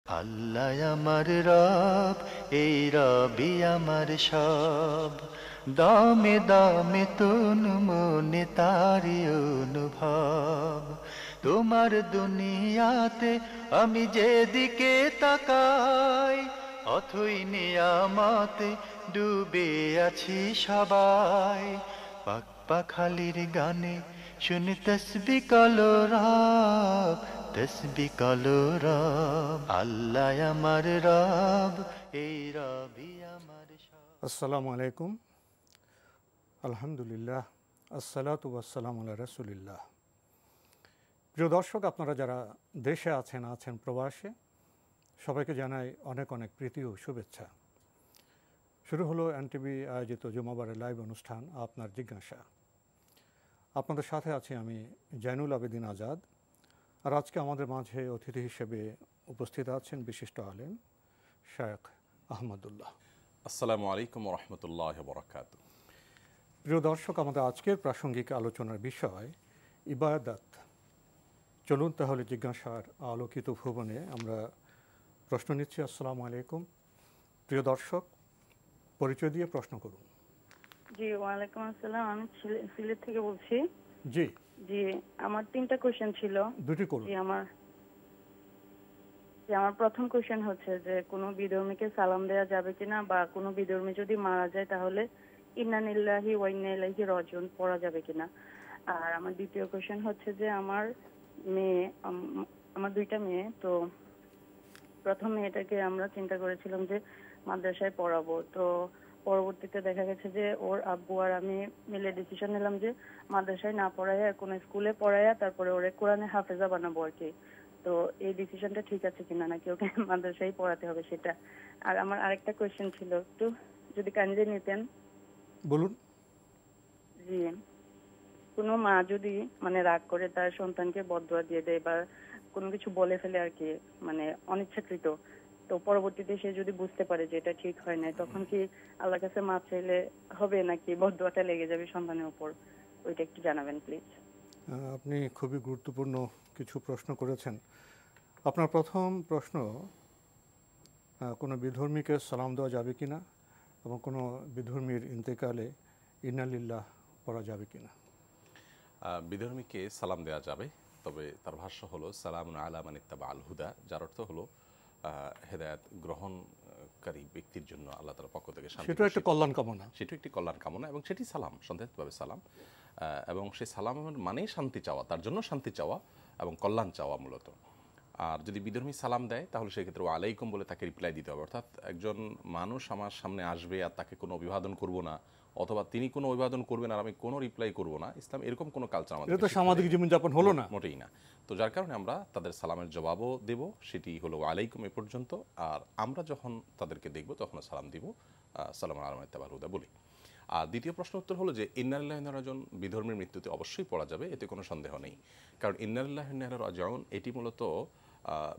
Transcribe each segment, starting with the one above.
আল্লাহ আমার রব, এই রবি আমার সব। দামে দামে তুন মনে তারি অনুভব। তোমার দুনিয়াতে আমি যেদিকে তাকাই, অথই নিয়ামতে ডুবে আছি সবাই। পাক পাখালির গানে শুনি তসবি কলো রব, তসবি কলো রব। আল্লাহ আমার রব, এই রবি আমার সব। আসসালামু আলাইকুম, আলহামদুলিল্লাহ, আসসালাতু ওয়াসসালামু আলা রাসূলিল্লাহ। প্রিয় দর্শক, আপনারা যারা দেশে আছেন প্রবাসে, সবাইকে জানাই অনেক অনেক প্রীতি ও শুভেচ্ছা। শুরু হলো এনটিভি আয়োজিত জুমাবারের লাইভ অনুষ্ঠান আপনার জিজ্ঞাসা। আপনাদের সাথে আছি আমি জয়নুল আবেদিন আজাদ। আর আজকে আমাদের মাঝে অতিথি হিসেবে উপস্থিত আছেন বিশিষ্ট আলেম শেখ আহমদুল্লাহ। আসসালামু আলাইকুম রহমতুল্লাহ বরকাত। প্রিয় দর্শক, আমাদের আজকের প্রাসঙ্গিক আলোচনার বিষয় ইবাদত। চলুন তাহলে জিজ্ঞাসার আলোকিত ভুবনে আমরা প্রশ্ন নিচ্ছি। আসসালামু আলাইকুম। প্রিয় দর্শক, পরিচয় দিয়ে প্রশ্ন করুন। জি, ওয়ালাইকুম আসসালাম। আমি সিলেট থেকে বলছি। জি, জি, আমার 3টা কোশ্চেন ছিল। দুটি করুন। আমার প্রথম কোশ্চেন হচ্ছে যে কোনো বিধর্মীকে সালাম দেওয়া যাবে কিনা, বা কোনো বিধর্মী যদি মারা যায় তাহলে ইন্না লিল্লাহি ওয়া ইন্না ইলাইহি রাজিউন পড়া যাবে কিনা। আর আমার দ্বিতীয় কোশ্চেন হচ্ছে যে আমার দুইটা মেয়ে, তো প্রথম মেয়েটাকে আমরা চিন্তা করেছিলাম যে মাদ্রাসায় পড়াবো। তো পরবর্তীতে দেখা গেছে যে ওর আব্বু আর আমি মিলে ডিসিশন নিলাম যে মাদ্রাসায় না পড়াইয়া কোনো স্কুলে পড়াইয়া তারপরে ওরে কোরআনে হাফেজা বানাবো আর কি। তো এই ডিসিশনটা ঠিক আছে কিনা, নাকি ওকে মাদ্রাসায় পড়াতে হবে সেটা। আর আমার আরেকটা কোয়েশ্চেন ছিল, একটু যদি কাইন্ডলি নিতেন। বলুন। জি, কোনো মা যদি রাগ করে তার সন্তানকে বদদুয়া দিয়ে দেয় বা কোনো কিছু বলে ফেলে আর কি, অনিচ্ছাকৃত, তো পরবর্তীতে সে যদি বুঝতে পারে যে এটা ঠিক হয় না, তখন কি আল্লাহর কাছে মাপ চাইলে হবে নাকি বদদুয়াটা লেগে যাবে সন্তানের উপর? ওইটা একটু জানাবেন প্লিজ। আপনি খুবই গুরুত্বপূর্ণ কিছু প্রশ্ন করেছেন। আপনার প্রথম প্রশ্ন, কোনো বিধর্মীকে সালাম দেওয়া যাবে কিনা এবং কোনো বিধর্মীর ইন্তেকালে ইন্না লিল্লাহ পড়া যাবে কিনা। বিধর্মীকে সালাম দেওয়া যাবে, তবে তার ভাষ্য হলো সালামুন আলা মান ইত্তাবা আল হুদা, যার অর্থ হলো হেদায়েত গ্রহণকারী ব্যক্তির জন্য আল্লাহ তাআলার পক্ষ থেকে শান্তি। সেটা একটা কল্যাণ কামনা। সেটা একটি কল্যাণ কামনা এবং সেটি সালাম, সন্দেহভাবে সালাম। এবং সেই সালামের মানেই শান্তি চাওয়া, তার জন্য শান্তি চাওয়া এবং কল্যাণ চাওয়া মূলত। আর যদি বিধর্মী সালাম দেয় তাহলে সেক্ষেত্রে আলাইকুম বলে তাকে রিপ্লাই দিতে হবে। অর্থাৎ একজন মানুষ আমার সামনে আসবে আর তাকে কোনো অভিবাদন করব না, অথবা তিনি কোনো অভিবাদন করবেন আর আমি কোনো রিপ্লাই করব না, ইসলাম এরকম কোনো কালচার আমাদের, এটা তো সামাজিক জীবনযাপন হলো না, মোটেই না। তো যার কারণে আমরা তাদের সালামের জবাবও দেব, সেটি হলো আলাইকুম এ পর্যন্ত। আর আমরা যখন তাদেরকে দেখব তখন সালাম দিব সালাম আলাইকুম ইত্তাবা আল হুদা বলি। আর দ্বিতীয় প্রশ্ন উত্তর হলো যে ইন্না লিল্লাহি ওয়া ইন্না ইলাইহি রাজিউন বিধর্মীর মৃত্যুতে অবশ্যই পড়া যাবে, এতে কোনো সন্দেহ নেই। কারণ ইন্না লিল্লাহি ওয়া ইন্না ইলাইহি রাজিউন এটি মূলত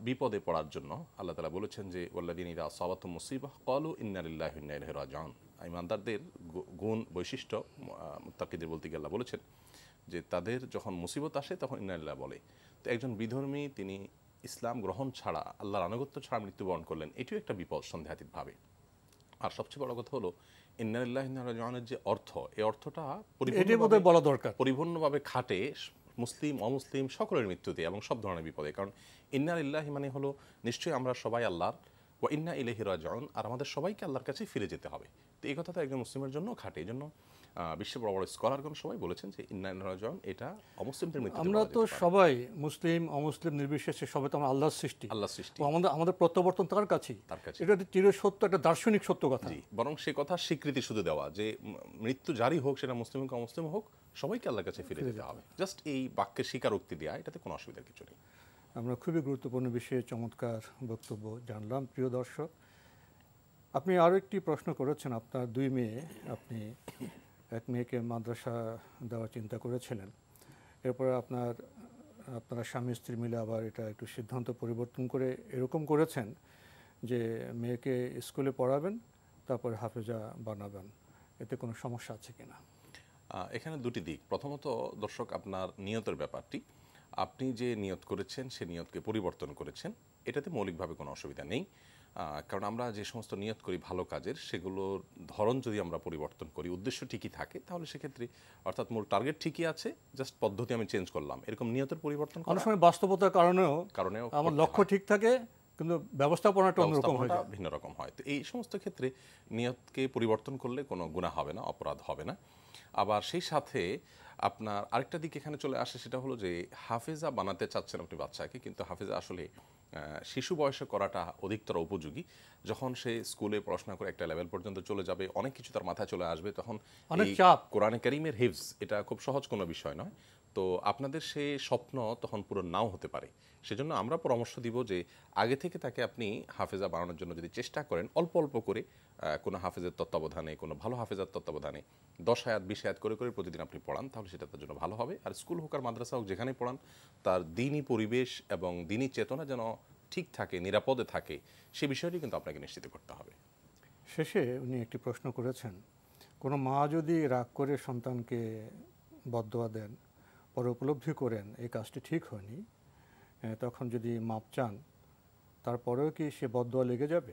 বিপদে পড়ার জন্য। আল্লাহ তাআলা বলেছেন যে ওয়াল্লাযীনা ইযা আসাবাতুহুম মুসিবাহ ক্বালু ইন্না লিল্লাহি ওয়া ইন্না ইলাইহি রাজিউন। ঈমানদারদের গুণ বৈশিষ্ট্য মুত্তাকিদের বলতে গিয়ে আল্লাহ বলেছেন যে তাদের যখন মুসিবত আসে তখন ইন্না লিল্লাহি বলে। তো একজন বিধর্মী তিনি ইসলাম গ্রহণ ছাড়া, আল্লাহর আনুগত্য ছাড়া মৃত্যুবরণ করলেন, এটিও একটা বিপদ সন্দেহাতীতভাবে। আর সবচেয়ে বড় কথা হলো ইন্না লিল্লাহি ওয়া ইন্না ইলাইহি রাজিউনের যে অর্থ, এই অর্থটা পরিপূর্ণভাবে খাটে মুসলিম অমুসলিম সকলের মৃত্যুতে এবং সব ধরনের বিপদে। কারণ ইন্না লিল্লাহি মানে হলো নিশ্চয়ই আমরা সবাই আল্লাহর, ওয়া ইন্না ইলাইহি রাজিউন আর আমাদের সবাইকে আল্লাহর কাছে ফিরে যেতে হবে। তো এই কথাটা একজন মুসলিমের জন্য খাটে। এই জন্য বিশ্বের বড় বড় স্কলারগণ সবাই বলেছেন যে ইন্না ইলাইহি রাজিউন এটা অমুসলিমদের মৃত্যু। আমরা তো সবাই মুসলিম অমুসলিম নির্বিশেষে সবাই তো আমরা আল্লাহর সৃষ্টি। আমাদের প্রত্যাবর্তন তার কাছেই। এটা চিরসত্য, একটা দার্শনিক সত্য কথা। বরং সে কথা স্বীকৃতি শুধু দেওয়া যে মৃত্যু জারি হোক, সেটা মুসলিম হোক অমুসলিম হোক, সবাইকে আল্লাহর কাছে ফিরে যেতে হবে। জাস্ট এই বাক্যের স্বীকারোক্তি দেওয়া, এটাতে কোনো অসুবিধার কিছু নেই। আমরা খুবই গুরুত্বপূর্ণ বিষয়ে চমৎকার বক্তব্য জানলাম। প্রিয় দর্শক, আপনি আরও একটি প্রশ্ন করেছেন। আপনার দুই মেয়ে, আপনি এক মেয়েকে মাদ্রাসা দেওয়ার চিন্তা করেছিলেন, এরপরে আপনারা স্বামী স্ত্রী মিলে আবার এটা একটু সিদ্ধান্ত পরিবর্তন করে এরকম করেছেন যে মেয়েকে স্কুলে পড়াবেন, তারপরে হাফেজা বানাবেন। এতে কোনো সমস্যা আছে কিনা? এখানে দুটি দিক। প্রথমত দর্শক, আপনার নিয়তের ব্যাপারটি। আপনি যে নিয়ত করেছেন সে নিয়তকে পরিবর্তন করেছেন, এটাতে মৌলিকভাবে কোনো অসুবিধা নেই। কারণ আমরা যে সমস্ত নিয়ত করি ভালো কাজের, সেগুলোর ধরন যদি আমরা পরিবর্তন করি, উদ্দেশ্য ঠিকই থাকে, তাহলে সেক্ষেত্রে অর্থাৎ মূল টার্গেট ঠিকই আছে, জাস্ট পদ্ধতি আমি চেঞ্জ করলাম, এরকম নিয়তের পরিবর্তন অনেক সময় বাস্তবতার কারণেও আমার লক্ষ্য ঠিক থাকে কিন্তু ব্যবস্থাপনাটা অন্যরকম হয়ে যায়, ভিন্ন রকম হয়। তো এই সমস্ত ক্ষেত্রে নিয়তকে পরিবর্তন করলে কোনো গুনাহ হবে না, অপরাধ হবে না। আবার সেই সাথে আপনার আরেকটা দিক এখানে চলে আসে, সেটা হলো যে হাফেজা বানাতে চাচ্ছেন আপনি বাচ্চাকে, কিন্তু হাফেজা আসলে শিশু বয়সে করাটা অধিকতর উপযোগী। যখন সে স্কুলে পড়াশোনা করে একটা লেভেল পর্যন্ত চলে যাবে, অনেক কিছু তার মাথায় চলে আসবে, তখন অনেক চাপ। কোরআনে কারীমের হিফজ এটা খুব সহজ কোনো বিষয় নয়। তো আপনাদের সে স্বপ্ন তখন পূরণ নাও হতে পারে। সেজন্য আমরা পরামর্শ দিব যে আগে থেকে তাকে আপনি হাফেজা বানানোর জন্য যদি চেষ্টা করেন, অল্প অল্প করে কোনো হাফেজের তত্ত্বাবধানে, কোনো ভালো হাফেজার তত্ত্বাবধানে 10 আয়াত 20 আয়াত করে করে প্রতিদিন আপনি পড়ান, তাহলে সেটা তার জন্য ভালো হবে। আর স্কুল হোক আর মাদ্রাসা হোক, যেখানে পড়ান, তার দ্বীনি পরিবেশ এবং দ্বীনি চেতনা যেন ঠিক থাকে, নিরাপদে থাকে, সে বিষয়টি কিন্তু আপনাকে নিশ্চিত করতে হবে। শেষে উনি একটি প্রশ্ন করেছেন, কোনো মা যদি রাগ করে সন্তানকে বদদোয়া দেন, পরে উপলব্ধি করেন এই কাজটি ঠিক হয়নি, তখন যদি মাপ চান, তারপরেও কি সে বদদোয়া লেগে যাবে?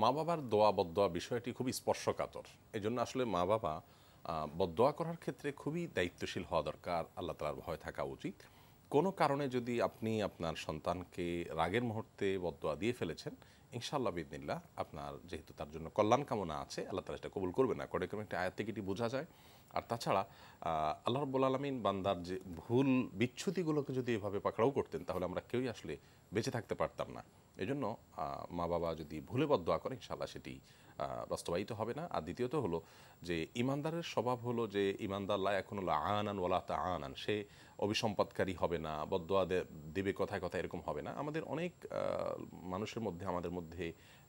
মা বাবার দোয়া বদদোয়া বিষয়টি খুবই স্পর্শকাতর। এই জন্য আসলে মা বাবা বদদোয়া করার ক্ষেত্রে খুবই দায়িত্বশীল হওয়া দরকার, আল্লাহ তাআলার ভয় থাকা উচিত। কোনো কারণে যদি আপনি আপনার সন্তানকে রাগের মুহূর্তে বদদোয়া দিয়ে ফেলেছেন, ইনশাআল্লাহ বিইذনিল্লাহ আপনার যেহেতু তার জন্য কল্যাণ কামনা আছে, আল্লাহ তাআলা সেটা কবুল করবে না। কোরআনের একটা আয়াত থেকে এটি বোঝা যায়। আর তাছাড়া আল্লাহ রাব্বুল আলামিন বান্দার যে ভুল বিচ্যুতিগুলোকে যদি এভাবে পাকড়াও করতেন, তাহলে আমরা কেউই আসলে বেঁচে থাকতে পারতাম না। এজন্য মা বাবা যদি ভুলে বদদোয়া করে, ইনশাআল্লাহ সেটি বাস্তবায়িত হবে না। আর দ্বিতীয়ত হলো যে ইমানদারের স্বভাব হলো যে ইমানদার লা ইয়াকুনু আনান ওয়ালা তাআনান, সে অভিসম্পাদকারী হবে না, বদদোয়া দেবে কথায় কথায়, এরকম হবে না। আমাদের অনেক মানুষের মধ্যে, আমাদের মধ্যে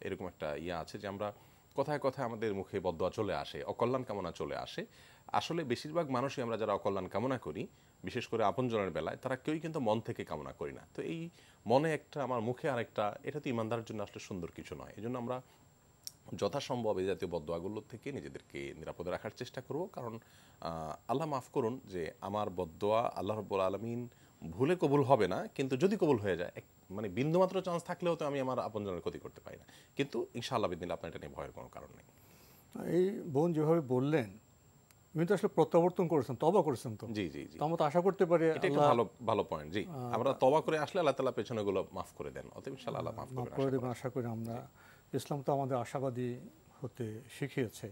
এরকম একটা ইয়ে আছে যে আমরা কথায় কথায় আমাদের মুখে বদদোয়া চলে আসে, অকল্যাণ কামনা চলে আসে। আসলে বেশিরভাগ মানুষই আমরা যারা অকল্যাণ কামনা করি, বিশেষ করে আপনজনের বেলায়, তারা কেউই কিন্তু মন থেকে কামনা করি না। তো এই মনে একটা, আমার মুখে আরেকটা, এটা তো ইমানদারের জন্য আসলে সুন্দর কিছু নয়। এই জন্য আমরা যথাসম্ভব এই জাতীয় বদদোয়াগুলোর থেকে নিজেদেরকে নিরাপদে রাখার চেষ্টা করব। কারণ আল্লাহ মাফ করুন যে আমার বদদোয়া আল্লাহ রাব্বুল আলামিন ভুলে কবুল হবে না, কিন্তু যদি কবুল হয়ে যায়, মানে বিন্দুমাত্র চান্স থাকলেও তো আমি আমার আপনজনের ক্ষতি করতে পারি না। কিন্তু ইনশাআল্লাহ বিদিন আপনার এটা নিয়ে ভয়ের কোনো কারণ নেই। এই বোন যেভাবে বললেন, উনি তো আসলে প্রত্যাবর্তন করেছেন, তওবা করেছেন। তো জি জি জি, তো আমরা তো আশা করতে পারি এটা একটা ভালো ভালো পয়েন্ট। জি, আমরা তওবা করে আসলে আল্লাহ তাআলা পেছনেগুলো মাফ করে দেন, অতএব ইনশাআল্লাহ আল্লাহ মাফ করে দেবেন আশা করি আমরা। ইসলাম তো আমাদের আশাবাদী হতে শিখিয়েছে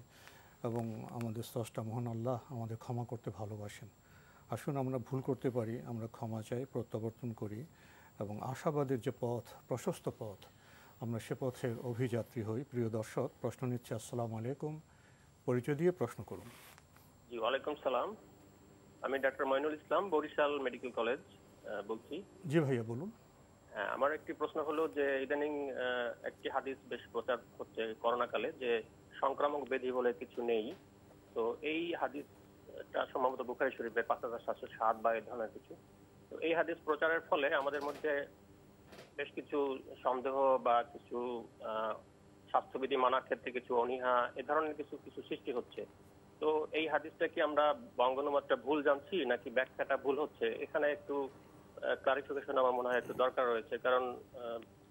এবং আমাদের স্রষ্টা মহান আল্লাহ আমাদের ক্ষমা করতে ভালোবাসেন। আসুন আমরা ভুল করতে পারি, আমরা ক্ষমা চাই, প্রত্যাবর্তন করি এবং আশাবাদের যে পথ, প্রশস্ত পথ, আমরা সে পথের অভিযাত্রী হই। প্রিয় দর্শক, প্রশ্ন নিচ্ছে। আসসালামু আলাইকুম, পরিচয় দিয়ে প্রশ্ন করুন। জি, ওয়ালাইকুম সালাম। আমি ডাক্তার মঈনুল ইসলাম, বরিশাল মেডিকেল কলেজ বলছি। জি ভাইয়া বলুন। আমার একটি প্রশ্ন হলো যে ইদানিং একটি হাদিস বেশ প্রচার হচ্ছে করোনাকালে, যে সংক্রামক ব্যাধি বলে কিছু নেই। তো এই হাদিসটা সম্ভবত বুখারী শরীফের 5707 বা এই ধরনের কিছু। তো এই হাদিস প্রচারের ফলে আমাদের মধ্যে বেশ কিছু সন্দেহ বা কিছু স্বাস্থ্যবিধি মানার ক্ষেত্রে কিছু অনীহা, এ ধরনের কিছু কিছু সৃষ্টি হচ্ছে। তো এই হাদিসটা কি আমরা বঙ্গানুবাদটা ভুল জানছি নাকি ব্যাখ্যাটা ভুল হচ্ছে? এখানে একটু ক্লারিফিকেশন আমার মনে হয় একটু দরকার রয়েছে, কারণ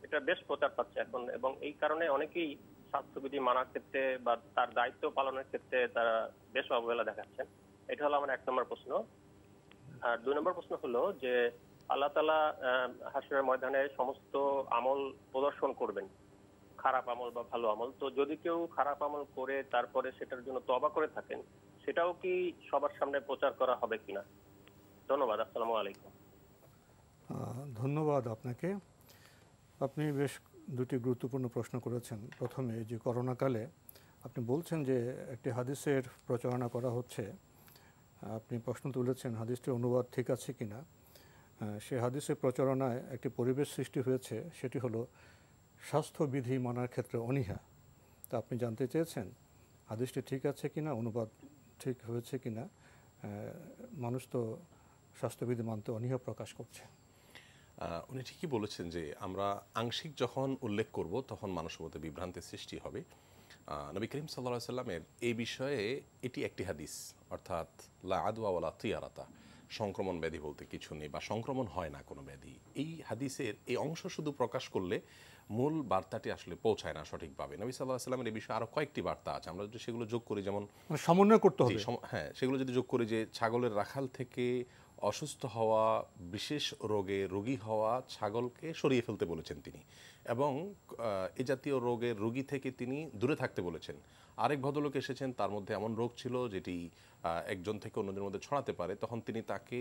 এটা বেশ প্রচার পাচ্ছে এখন, এবং এই কারণে অনেকেই স্বাস্থ্যবিধি মানার ক্ষেত্রে বা তার দায়িত্ব পালনের ক্ষেত্রে তারা বেশ অবহেলা দেখাচ্ছেন। এটা হলো আমার 1 নম্বর প্রশ্ন। আর 2 নম্বর প্রশ্ন হলো যে আল্লাহ তাআলা হাশরের ময়দানে সমস্ত আমল প্রদর্শন করবেন, খারাপ আমল বা ভালো আমল। তো যদি কেউ খারাপ আমল করে তারপরে সেটার জন্য তওবা করে থাকেন, সেটাও কি সবার সামনে প্রচার করা হবে কিনা? ধন্যবাদ। আসসালামু আলাইকুম। ধন্যবাদ আপনাকে। আপনি বেশ দুটি গুরুত্বপূর্ণ প্রশ্ন করেছেন। প্রথমে যে করোনাকালে আপনি বলছেন যে একটি হাদিসের প্রচারণা করা হচ্ছে, আপনি প্রশ্ন তুলেছেন হাদিসটির অনুবাদ ঠিক আছে কিনা। সে হাদিসের প্রচারণায় একটি পরিবেশ সৃষ্টি হয়েছে, সেটি হলো স্বাস্থ্যবিধি মানার ক্ষেত্রে অনীহা। তা আপনি জানতে চেয়েছেন হাদিসটি ঠিক আছে কিনা, অনুবাদ ঠিক হয়েছে কিনা। মানুষ তো স্বাস্থ্যবিধি মানতে অনীহা প্রকাশ করছে। উনি ঠিকই বলেছেন যে আমরা আংশিক যখন উল্লেখ করব তখন মানুষের মধ্যে বিভ্রান্তির সৃষ্টি হবে। নবী করিম সাল্লাল্লাহু আলাইহি ওয়াসাল্লামের এই বিষয়ে এটি একটি হাদিস, অর্থাৎ লা আদওয়া ওয়ালা তিয়ারাতা, সংক্রমণ ব্যাধি বলতে কিছু নেই বা সংক্রমণ হয় না কোনো ব্যাধি, এই হাদিসের এই অংশ শুধু প্রকাশ করলে মূল বার্তাটি আসলে পৌঁছায় না সঠিকভাবে। নবী সাল্লাল্লাহু আলাইহি সাল্লামের এই বিষয়ে আরও কয়েকটি বার্তা আছে, আমরা যদি সেগুলো যোগ করি, যেমন মানে সমন্বয় করতে হবে। হ্যাঁ, সেগুলো যদি যোগ করি যে ছাগলের রাখাল থেকে অসুস্থ হওয়া, বিশেষ রোগে রোগী হওয়া ছাগলকে সরিয়ে ফেলতে বলেছেন তিনি, এবং এ জাতীয় রোগের রোগী থেকে তিনি দূরে থাকতে বলেছেন। আরেক ভদ্রলোক এসেছেন, তার মধ্যে এমন রোগ ছিল যেটি একজন থেকে অন্যদের মধ্যে ছড়াতে পারে, তখন তিনি তাকে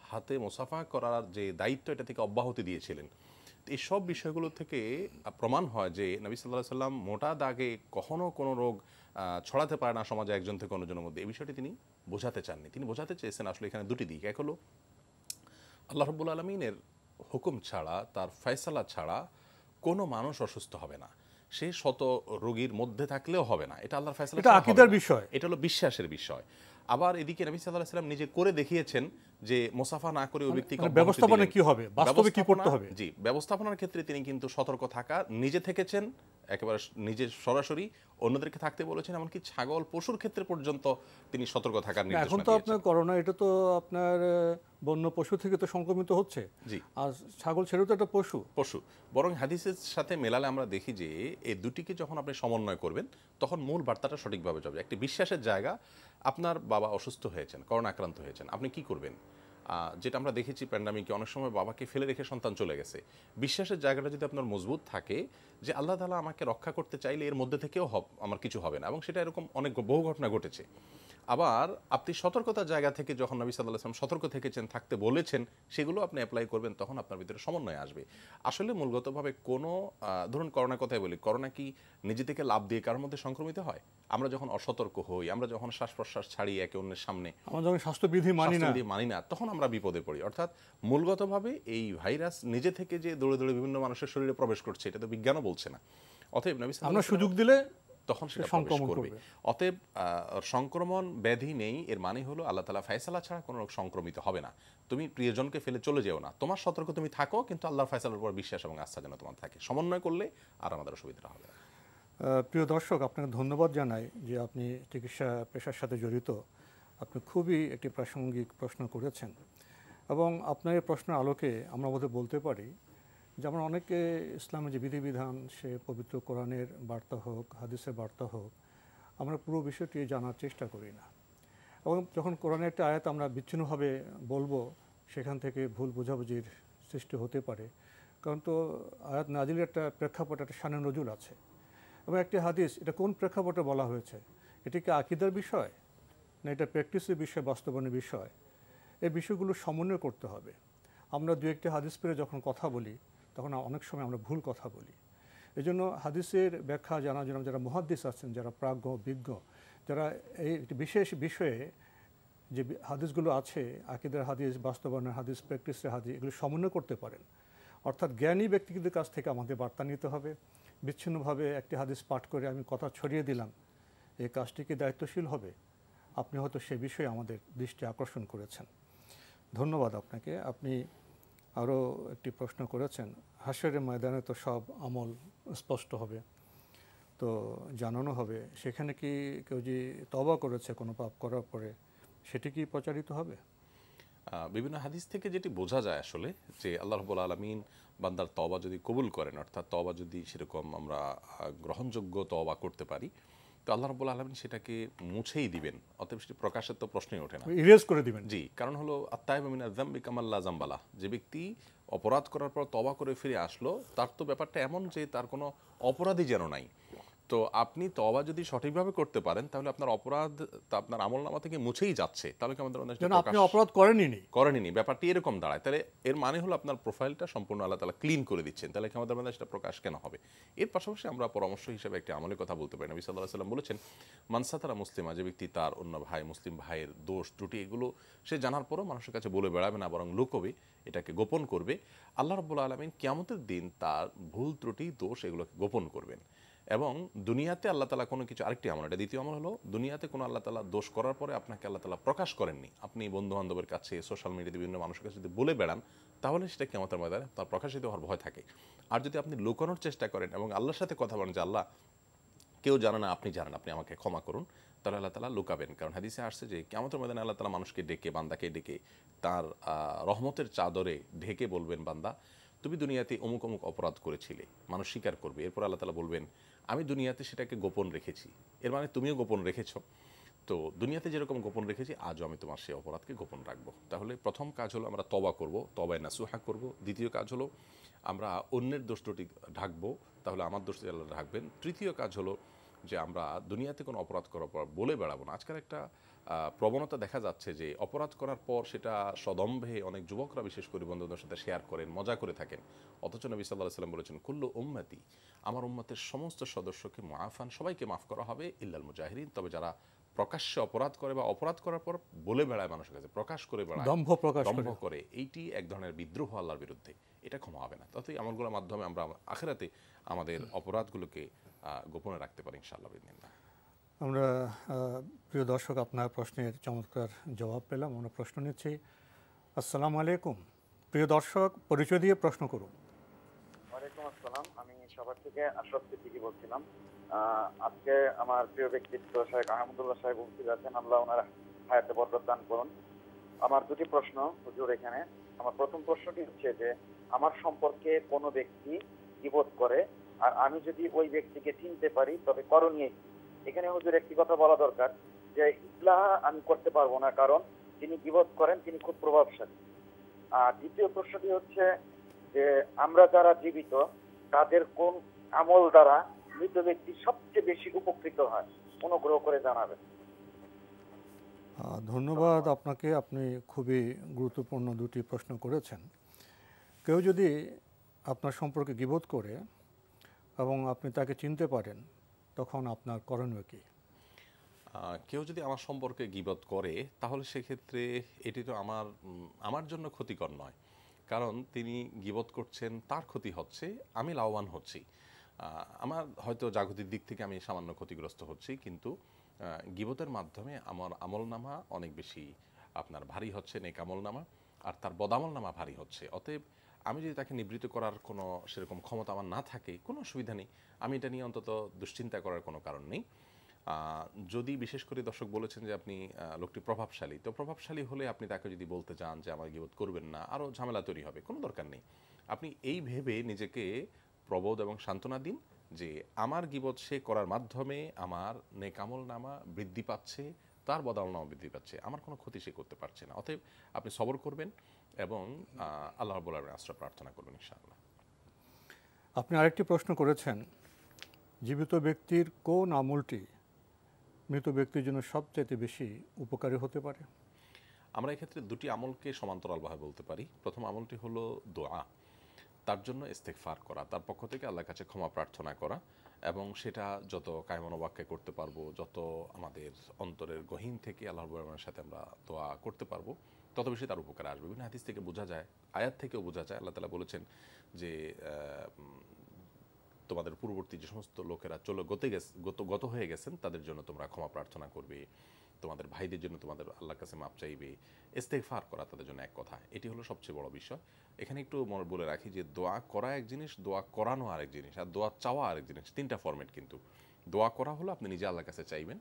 হাতে মোসাফা করার যে দায়িত্ব এটা থেকে অব্যাহতি দিয়েছিলেন। এই সব বিষয়গুলো থেকে প্রমাণ হয় যে নবী সাল্লাল্লাহু আলাইহি সাল্লাম মোটা দাগে কখনো কোনো রোগ ছড়াতে পারে না সমাজে একজন থেকে অন্যজনের মধ্যে, এই বিষয়টি তিনি বোঝাতে চাননি। তিনি বোঝাতে চেয়েছেন আসলে এখানে দুটি দিক। এক হলো আল্লাহ রাব্বুল আলামিনের হুকুম ছাড়া, তার ফয়সালা ছাড়া কোনো মানুষ অসুস্থ হবে না, সে শত রোগীর মধ্যে থাকলেও হবে না, এটা আল্লাহর ফয়সালা, এটা আকীদার বিষয়, এটা হলো বিশ্বাসের বিষয়। আবার এদিকে নবী সাল্লাল্লাহু আলাইহি সাল্লাম নিজে করে দেখিয়েছেন যে মোসাফা না করে ওই ব্যক্তিকে ব্যবস্থাপনা কি হবে, বাস্তবে কি করতে হবে। জি, ব্যবস্থাপনার ক্ষেত্রে তিনি কিন্তু সতর্ক থাকা নিজে থেকেছেন, একেবারে নিজে সরাসরি অন্যদেরকে থাকতে বলেছেন, এমনকি ছাগল পশুর ক্ষেত্রে পর্যন্ত তিনি সতর্ক থাকার নির্দেশনা দিয়েছেন। এখন তো আপনার করোনা, এটা তো আপনার বন্য পশু থেকে তো সংক্রমিত হচ্ছে, জি, আর ছাগল ছেড়েও তো একটা পশু। বরং হাদিসের সাথে মেলালে আমরা দেখি যে এই দুটিকে যখন আপনি সমন্বয় করবেন তখন মূল বার্তাটা সঠিকভাবে যাবে। একটি বিশ্বাসের জায়গা, আপনার বাবা অসুস্থ হয়েছেন, করোনা আক্রান্ত হয়েছেন, আপনি কি করবেন? যেটা আমরা দেখেছি প্যান্ডামিকে, অনেক সময় বাবাকে ফেলে রেখে সন্তান চলে গেছে। বিশ্বাসের জায়গাটা যদি আপনার মজবুত থাকে যে আল্লাহ তাআলা আমাকে রক্ষা করতে চাইলে এর মধ্যে থেকেও আমার কিছু হবে না, এবং সেটা এরকম অনেক বহু ঘটনা ঘটেছে। আবার আপনি সতর্কতার জায়গা থেকে যখন নবী সাল্লাল্লাহু আলাইহি ওয়াসাল্লাম সতর্ক থেকেছেন, থাকতে বলেছেন, সেগুলো আপনি অ্যাপ্লাই করবেন, তখন আপনার ভিতরে সমন্বয় আসবে। আসলে মূলগতভাবে কোনো ধরুন করোনার কথাই বলি, করোনা কি নিজে থেকে লাভ দিয়ে কারোর মধ্যে সংক্রমিত হয়? আমরা যখন অসতর্ক হই, আমরা যখন শ্বাস প্রশ্বাস ছাড়ি একে অন্যের সামনে, আমরা যখন স্বাস্থ্যবিধি মানি না, তখন আমরা বিপদে পড়ি। অর্থাৎ মূলগতভাবে এই ভাইরাস নিজে থেকে যে দৌড়ে দৌড়ে বিভিন্ন মানুষের শরীরে প্রবেশ করছে, এটা তো বিজ্ঞানও বলছে না। অতএব নবী সাল্লাল্লাহু আলাইহি ওয়াসাল্লাম সুযোগ দিলে তখন সেটা সংক্রমণ করবে। অতএব সংক্রমণ ব্যাধি নেই, এর মানে হলো আল্লাহ তাআলা ফয়সালা ছাড়া কোনো রোগ সংক্রমিত হবে না। তুমি প্রিয়জনকে ফেলে চলে যেও না, তোমার সতর্ক তুমি থাকো, কিন্তু আল্লাহর ফয়সালার উপর বিশ্বাস এবং আস্থা যেন তোমার থাকে। সমন্বয় করলে আর আমাদের অসুবিধা হবে। প্রিয় দর্শক, আপনাকে ধন্যবাদ জানাই যে আপনি চিকিৎসা পেশার সাথে জড়িত, আপনি খুবই একটি প্রাসঙ্গিক প্রশ্ন করেছেন, এবং আপনার এই প্রশ্নের আলোকে আমরা বোধহয় বলতে পারি যে আমরা অনেকে ইসলামের যে বিধিবিধান, সে পবিত্র কোরআনের বার্তা হোক, হাদিসের বার্তা হোক, আমরা পুরো বিষয়টি জানার চেষ্টা করি না, এবং যখন কোরআনের একটা আয়াত আমরা বিচ্ছিন্নভাবে বলবো, সেখান থেকে ভুল বোঝাবুঝির সৃষ্টি হতে পারে। কারণ তো আয়াত নাজিলের একটা প্রেক্ষাপট, একটা শানে নজুল আছে, এবং একটি হাদিস এটা কোন প্রেক্ষাপটে বলা হয়েছে, এটি কি আকীদার বিষয় না এটা প্র্যাকটিসের বিষয়, বাস্তবায়নের বিষয়, এই বিষয়গুলো সমন্বয় করতে হবে। আমরা দু একটি হাদিস পেরে যখন কথা বলি, তখন অনেক সময় আমরা ভুল কথা বলি। এই জন্য হাদিসের ব্যাখ্যা জানার জন্য যারা মুহাদ্দিস আছেন, যারা প্রাজ্ঞ বিজ্ঞ, যারা এই বিশেষ বিষয়ে যে হাদিসগুলো আছে, আকীদার হাদিস, বাস্তবায়নের হাদিস, প্র্যাকটিসের হাদিস, এগুলো সমন্বয় করতে পারেন। অর্থাৎ জ্ঞানী ব্যক্তিদের কাছ থেকে আমাদের বার্তা নিতে হবে। বিচ্ছিন্নভাবে একটি হাদিস পাঠ করে আমি কথা ছড়িয়ে দিলাম, এই কাজটি কি দায়িত্বশীল হবে? আপনি হয়তো সে বিষয়ে আমাদের দৃষ্টি আকর্ষণ করেছেন, ধন্যবাদ আপনাকে। আপনি আরও একটি প্রশ্ন করেছেন, হাশরের ময়দানে তো সব আমল স্পষ্ট হবে, তো জানানো হবে, সেখানে কি কেউ যে তওবা করেছে কোনো পাপ করার পরে, সেটি কি প্রচারিত হবে? বিভিন্ন হাদিস থেকে যেটি বোঝা যায় আসলে যে আল্লাহ রাব্বুল আলামিন বান্দার তওবা যদি কবুল করেন, অর্থাৎ তওবা যদি সেরকম আমরা গ্রহণযোগ্য তওবা করতে পারি, তো আল্লাহ রাব্বুল আলামিন সেটাকে মুছেই দিবেন। অতএব সেটি প্রকাশের তো প্রশ্নই ওঠে না, ইরেজ করে দিবেন। জি, কারণ হলো আত-তাইবু মিনাজ যামবি কামান লা যামবালা, যে ব্যক্তি অপরাধ করার পর তওবা করে ফিরে আসলো, তার তো ব্যাপারটা এমন যে তার কোনো অপরাধই যেন নাই। তো আপনি তওবা যদি সঠিকভাবে করতে পারেন, তাহলে আপনার অপরাধ আপনার আমলনামা থেকে মুছেই যাচ্ছে, তাহলে কি আমাদের আপনি অপরাধ করেননি, ব্যাপারটি এরকম দাঁড়ায়। তাহলে এর মানে হলো আপনার প্রোফাইলটা সম্পূর্ণ আল্লাহ তাআলা ক্লিন করে দিচ্ছেন, তাহলে কি আমাদের মধ্যে সেটা প্রকাশ কেন হবে? এর পাশাপাশি আমরা পরামর্শ হিসেবে একটি আমলের কথা বলতে পারি। নবী সাল্লাল্লাহু আলাইহি ওয়াসাল্লাম বলেছেন, মান সাতারা মুসলিমা, যে ব্যক্তি তার অন্য ভাই মুসলিম ভাইয়ের দোষ ত্রুটি এগুলো সে জানার পরও মানুষের কাছে বলে বেড়াবে না, বরং লুকোবে, এটাকে গোপন করবে, আল্লাহ রাব্বুল আলামিন কিয়ামতের দিন তার ভুল ত্রুটি দোষ এগুলোকে গোপন করবেন। এবং দুনিয়াতে আল্লাহ তাআলা কোনো কিছু, আরেকটি আমল, এটা দ্বিতীয় আমল হলো, দুনিয়াতে কোনো আল্লাহ তাআলা দোষ করার পরে আপনাকে আল্লাহ তাআলা প্রকাশ করেননি, আপনি বন্ধু বান্ধবের কাছে, সোশ্যাল মিডিয়াতে বিভিন্ন মানুষের কাছে যদি বলে বেড়ান, তাহলে সেটা কিয়ামতের ময়দানে তার প্রকাশিত হওয়ার ভয় থাকে। আর যদি আপনি লুকানোর চেষ্টা করেন এবং আল্লাহর সাথে কথা বলেন যে আল্লাহ কেউ জানে না, আপনি জানেন, আপনি আমাকে ক্ষমা করুন, তাহলে আল্লাহ তাআলা লুকাবেন। কারণ হাদিসে আসছে যে কিয়ামতের ময়দানে আল্লাহ তাআলা মানুষকে ডেকে, বান্দাকে ডেকে তার রহমতের চাদরে ঢেকে বলবেন, বান্দা তুমি দুনিয়াতে অমুক অমুক অপরাধ করেছিলে, মানুষ স্বীকার করবে। এরপর আল্লাহ তাআলা বলবেন আমি দুনিয়াতে সেটাকে গোপন রেখেছি, এর মানে তুমিও গোপন রেখেছো। তো দুনিয়াতে যেরকম গোপন রেখেছি আজও আমি তোমার সেই অপরাধকে গোপন রাখবো। তাহলে প্রথম কাজ হলো আমরা তওবা করব, তওবায়ে নাসুহা করব। দ্বিতীয় কাজ হলো আমরা অন্যের দোষ ত্রুটি ঢাকবো, তাহলে আমার দোষ আল্লাহ ঢাকবেন। তৃতীয় কাজ হলো যে আমরা দুনিয়াতে কোনো অপরাধ করার পর বলে বেড়াবো না। আজকাল একটা প্রবণতা দেখা যাচ্ছে যে অপরাধ করার পর সেটা সদম্ভে অনেক যুবকরা বিশেষ করে বন্ধুদের সাথে শেয়ার করেন, মজা করে থাকেন। অথচ নবী সাল্লাল্লাহু আলাইহি ওয়াসাল্লাম বলেছেন কুল্লু উম্মতি, আমার উম্মতের সমস্ত সদস্যকে মুআফান, সবাইকে মাফ করা হবে, ইল্লাল মুজাহিরিন, তবে যারা প্রকাশ্যে অপরাধ করে বা অপরাধ করার পর বলে বেড়ায় মানুষের কাছে, প্রকাশ করে বেড়ায়, দম্ভ করে, এইটি এক ধরনের বিদ্রোহ আল্লাহর বিরুদ্ধে, এটা ক্ষমা হবে না। ততই আমলগুলোর মাধ্যমে আমরা আখিরাতে আমাদের অপরাধগুলোকে গোপনে রাখতে পারি ইনশাআল্লাহ বিদিনিল্লাহ। আমরা প্রিয় দর্শক আপনার প্রশ্নের চমৎকার জবাব পেলাম। আমরা প্রশ্ন নিচ্ছি। আসসালামু আলাইকুম, প্রিয় দর্শক পরিচয় দিয়ে প্রশ্ন করুন। ওয়ালাইকুম আসসালাম, আমি সবার থেকে আশরাফ সিদ্দিকী বলছিলাম। আজকে আমার প্রিয় ব্যক্তিত্ব শেখ আহমদুল্লাহ সাহেব উপস্থিত আছেন, আল্লাহ ওনার হায়াতে বরকত দান করুন। আমার দুটি প্রশ্ন হুজুর এখানে। আমার প্রথম প্রশ্নটি হচ্ছে যে আমার সম্পর্কে কোনো ব্যক্তি গীবত করে আর আমি যদি ওই ব্যক্তিকে চিনতে পারি তবে করণীয় কি? এখানে হুজুর একটি কথা বলা দরকার যে ইসলাহ আমি করতে পারবো না, কারণ যিনি গীবত করেন তিনি খুব প্রভাবশালী। আর দ্বিতীয় প্রশ্নটি হচ্ছে যে আমরা যারা জীবিত তাদের কোন আমল দ্বারা মৃত ব্যক্তি সবচেয়ে বেশি উপকৃত হয়, অনুগ্রহ করে জানাবেন। ধন্যবাদ আপনাকে, আপনি খুবই গুরুত্বপূর্ণ দুটি প্রশ্ন করেছেন। কেউ যদি আপনার সম্পর্কে গীবত করে এবং আপনি তাকে চিনতে পারেন, তখন আপনার করণীয় কি? কেউ যদি আমার সম্পর্কে গীবত করে তাহলে সেক্ষেত্রে এটি তো আমার জন্য ক্ষতিকর নয়, কারণ তিনি গীবত করছেন, তার ক্ষতি হচ্ছে, আমি লাভবান হচ্ছি। আমার হয়তো জাগতিক দিক থেকে আমি সামান্য ক্ষতিগ্রস্ত হচ্ছি, কিন্তু গীবতের মাধ্যমে আমার আমলনামা অনেক বেশি আপনার ভারী হচ্ছে, নেক আমলনামা, আর তার বদামলনামা ভারী হচ্ছে। অতএব আমি যদি তাকে নিবৃত্ত করার কোনো সেরকম ক্ষমতা আমার না থাকে, কোনো অসুবিধা নেই, আমি এটা নিয়ে অন্তত দুশ্চিন্তা করার কোনো কারণ নেই। যদি বিশেষ করে দর্শক বলেছেন যে আপনি লোকটি প্রভাবশালী, তো প্রভাবশালী হলে আপনি তাকে যদি বলতে চান যে আমার গীবত করবেন না, আরও ঝামেলা তৈরি হবে, কোনো দরকার নেই। আপনি এই ভেবে নিজেকে প্রবোধ এবং সান্ত্বনা দিন যে আমার গীবত সে করার মাধ্যমে আমার নেক আমলনামা বৃদ্ধি পাচ্ছে, তার বদামলনামা বৃদ্ধি পাচ্ছে, আমার কোনো ক্ষতি সে করতে পারছে না। অতএব আপনি সবর করবেন এবং আল্লাহ রাব্বুল আলামিনের আশ্রয় প্রার্থনা করবেন ইনশাআল্লাহ। আপনি আরেকটি প্রশ্ন করেছেন, জীবিত ব্যক্তির কোন আমলটি মৃত ব্যক্তির জন্য সবচেয়ে বেশি উপকারী হতে পারে? আমরা এক্ষেত্রে দুটি আমলকে সমান্তরালভাবে বলতে পারি। প্রথম আমলটি হলো দোয়া, তার জন্য ইস্তেগফার করা, তার পক্ষ থেকে আল্লাহর কাছে ক্ষমা প্রার্থনা করা, এবং সেটা যত কায়মনোবাক্যে করতে পারবো, যত আমাদের অন্তরের গহীন থেকে আল্লাহর রাব্বুল সাথে আমরা দোয়া করতে পারবো, তত বেশি তার উপকারে আসবে। বিভিন্ন হাদিস থেকে বোঝা যায়, আয়াত থেকেও বোঝা যায়, আল্লাহ তাআলা বলেছেন যে তোমাদের পূর্ববর্তী যে সমস্ত লোকেরা গত হয়ে গেছেন তাদের জন্য তোমরা ক্ষমা প্রার্থনা করবে, তোমাদের ভাইদের জন্য তোমাদের আল্লাহর কাছে মাপ চাইবে, ইস্তেগফার করা তাদের জন্য এক কথা। এটি হলো সবচেয়ে বড় বিষয়। এখানে একটু মনে বলে রাখি যে দোয়া করা এক জিনিস, দোয়া করানো আরেক জিনিস, আর দোয়া চাওয়া আরেক জিনিস। তিনটা ফরম্যাট কিন্তু। দোয়া করা হলো আপনি নিজে আল্লাহর কাছে চাইবেন,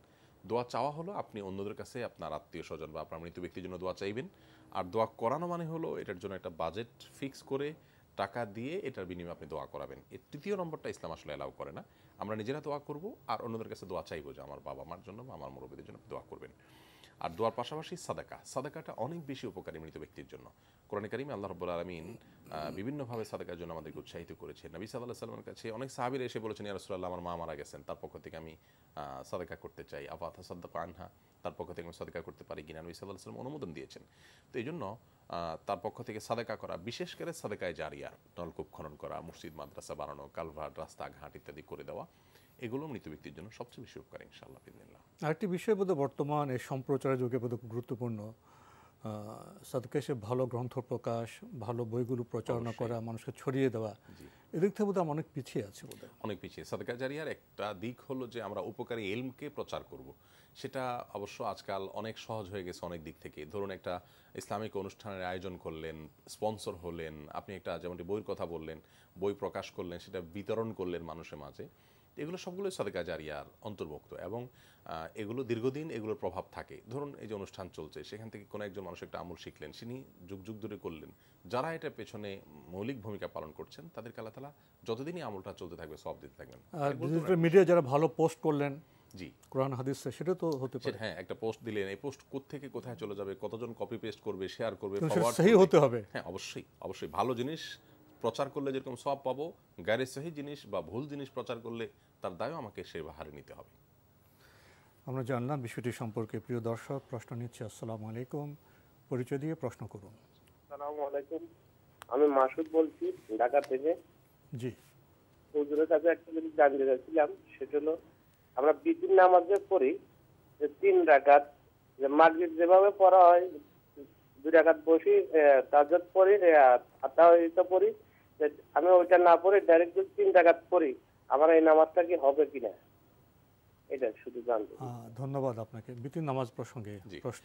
দোয়া চাওয়া হলো আপনি অন্যদের কাছে আপনার আত্মীয় স্বজন বা আপনার মৃত ব্যক্তির জন্য দোয়া চাইবেন, আর দোয়া করানো মানে হলো এটার জন্য একটা বাজেট ফিক্স করে টাকা দিয়ে এটার বিনিময়ে আপনি দোয়া করাবেন। এই তৃতীয় নম্বরটা ইসলাম আসলে অ্যালাউ করে না। আমরা নিজেরা দোয়া করব আর অন্যদের কাছে দোয়া চাইবো যে আমার বাবা মার জন্য বা আমার মুরব্বীদের জন্য দোয়া করবেন। আর দোয়ার পাশাপাশি সাদাকাটা অনেক বেশি উপকারী মৃত ব্যক্তির জন্য। কোরআনে কারিমে আল্লাহ রাব্বুল আলামিন বিভিন্নভাবে সাদাকার জন্য আমাদেরকে উৎসাহিত করেছেন। নবী সাল্লাল্লাহু আলাইহি ওয়াসাল্লামের কাছে অনেক সাহাবীরা এসে বলেছেন, ইয়া রাসূলুল্লাহ আমার মা মারা গেছেন, তার পক্ষ থেকে আমি সাদাকা করতে চাই, আফা তাসাদ্দাকু আনহা, তার পক্ষ থেকে আমি সাদাকা করতে পারি কিনা? নবী সাল্লাল্লাহু আলাইহি ওয়াসাল্লাম অনুমোদন দিয়েছেন। তো এই জন্য তার পক্ষ থেকে সাদাকা করা, বিশেষ করে সাদাকায়ে জারিয়া, নলকূপ খনন করা, মসজিদ মাদ্রাসা বানানো, কালভার্ট, রাস্তাঘাট ইত্যাদি করে দেওয়া, এগুলো মৃত ব্যক্তির জন্য সবচেয়ে বেশি উপকারী ইনশাআল্লাহ বিদিনিল্লাহ। আরেকটি বিষয় বোধহয় বর্তমান এই সম্প্রচারের যুগে বোধহয় খুব গুরুত্বপূর্ণ, সাদকা হিসেবে ভালো গ্রন্থ প্রকাশ, ভালো বইগুলো প্রচারণা করা, মানুষকে ছড়িয়ে দেওয়া, এদিক থেকে বোধহয় অনেক পিছিয়ে আছে বোধহয়। অনেক পিছিয়ে। সাদকা জারিয়ার একটা দিক হলো যে আমরা উপকারী ইলমকে প্রচার করব, সেটা অবশ্য আজকাল অনেক সহজ হয়ে গেছে অনেক দিক থেকে। ধরুন একটা ইসলামিক অনুষ্ঠানের আয়োজন করলেন, স্পন্সর হলেন, আপনি একটা যেমনটি বইয়ের কথা বললেন, বই প্রকাশ করলেন, সেটা বিতরণ করলেন মানুষের মাঝে, এগুলো সবগুলোই সাদকা জারিয়ার অন্তর্ভুক্ত এবং এগুলো দীর্ঘদিন এগুলোর প্রভাব থাকে। ধরুন এই যে অনুষ্ঠান চলছে, সেখান থেকে কোনো একজন মানুষ একটা আমল শিখলেন, তিনি যুগ যুগ ধরে করলেন, যারা এটা পেছনে মৌলিক ভূমিকা পালন করছেন তাদেরকে আল্লাহ তাআলা যতদিনই আমলটা চলতে থাকবে সব দিতে থাকবেন। আর ডিজিটাল মিডিয়া যারা ভালো পোস্ট করলেন জি, কোরআন হাদিসে, সেটা তো হতে পারে। হ্যাঁ, একটা পোস্ট দিলেন, এই পোস্ট কোত্থেকে কোথায় চলে যাবে, কতজন কপি পেস্ট করবে, শেয়ার করবে, কিন্তু সেটা ফরওয়ার্ড সহি করবে। হতে হবে। হ্যাঁ, অবশ্যই অবশ্যই ভালো জিনিস প্রচার করলে যেরকম সওয়াব পাবো, গায়রে সহি জিনিস বা ভুল জিনিস প্রচার করলে তার দায়ও আমাকে সে হারে নিতে হবে। আমরা জানলাম বিষয়টি সম্পর্কে। প্রিয় দর্শক, প্রশ্ন নিচ্ছি। আসসালামু আলাইকুম, পরিচয় দিয়ে প্রশ্ন করুন। আসসালামু আলাইকুম, আমি মাসুদ বলছি ঢাকা থেকে। জি, হুজুরের কাছে একটা জিনিস জানতে চাইছিলাম, সেটা হলো আমরা বিতির নামাজে পড়ি যে 3 রাকাত, যে মাগরিব যেভাবে পড়া হয় 2 রাকাত বসি তাহাজ্জুদ পড়ি, আত্তাহিয়াত পড়ি, যে আমি ওইটা না পড়ে ডাইরেক্ট 3 রাকাত পড়ি, আমার এই নামাজটা কি হবে কিনা, এটা শুধু জানতে। ধন্যবাদ আপনাকে। বিতির নামাজ প্রসঙ্গে জি। প্রশ্ন।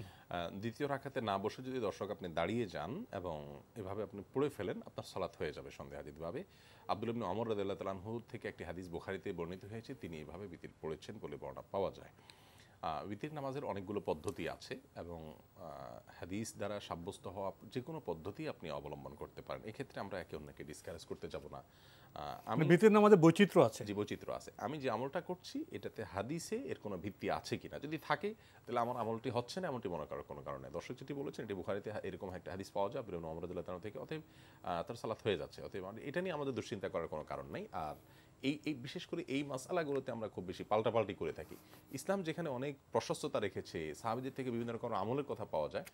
দ্বিতীয় রাকাতে না বসে যদি দর্শক আপনি দাঁড়িয়ে যান এবং এভাবে আপনি পড়ে ফেলেন, আপনার সালাত হয়ে যাবে সন্দেহাতীতভাবে। আব্দুল্লাহ ইবনে ওমর রাদিয়াল্লাহু তাআলা আনহু থেকে একটি হাদিস বুখারীতে বর্ণিত হয়েছে, তিনি এভাবে বিতির পড়েছেন বলে বর্ণনা পাওয়া যায়। বিতির নামাজের অনেকগুলো পদ্ধতি আছে এবং হাদিস দ্বারা সাব্যস্ত হওয়া যে কোনো পদ্ধতি আপনি অবলম্বন করতে পারেন। এক্ষেত্রে আমরা একে অন্যকে ডিসকারেজ করতে যাব না। আমি বিতির নামাজে বৈচিত্র্য আছে। যে বৈচিত্র্য আছে, আমি যে আমলটা করছি এটাতে হাদিসে এর কোনো ভিত্তি আছে কিনা, যদি থাকে তাহলে আমার আমলটি হচ্ছে না এমনটি মনে করার কোনো কারণে। দর্শক যেটি বলেছেন এটি বুখারীতে এরকম একটা হাদিস পাওয়া যায় আব্দুল্লাহ ইবনে ওমর রাদিয়াল্লাহু তাআলা থেকে, অতএব তার সালাত হয়ে যাচ্ছে। অতএব এটা নিয়ে আমাদের দুশ্চিন্তা করার কোনো কারণ নেই। আর এই বিশেষ করে এই মাসআলাগুলোতে আমরা খুব বেশি পাল্টাপাল্টি করে থাকি। ইসলাম যেখানে অনেক প্রশস্ততা রেখেছে, সাহাবীদের থেকে বিভিন্ন রকম আমলের কথা পাওয়া যায়,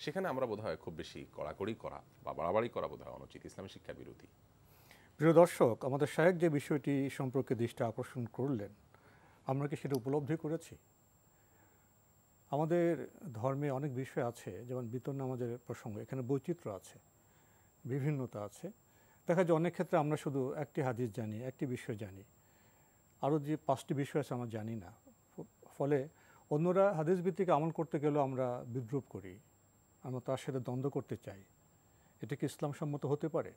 সেখানে আমরা বোধহয় খুব বেশি কড়াকড়ি করা বা বাড়াবাড়ি করা বোধহয় অনুচিত, ইসলামী শিক্ষা বিরোধী। প্রিয় দর্শক, আমাদের শায়েখ যে বিষয়টি সম্পর্কে দৃষ্টি আকর্ষণ করলেন, আমরা কি সেটা উপলব্ধি করেছি? আমাদের ধর্মে অনেক বিষয় আছে, যেমন বিতর নামাজের প্রসঙ্গ, এখানে বৈচিত্র্য আছে, বিভিন্নতা আছে। দেখা যায় অনেক ক্ষেত্রে আমরা শুধু একটি হাদিস জানি, একটি বিষয় জানি, আরও যে 5টি বিষয় আছে আমরা জানি না। ফলে অন্যরা হাদিস ভিত্তিক আমল করতে গেলেও আমরা বিদ্রুপ করি, আমরা তার সাথে দ্বন্দ্ব করতে চাই। এটা কি ইসলাম সম্মত হতে পারে?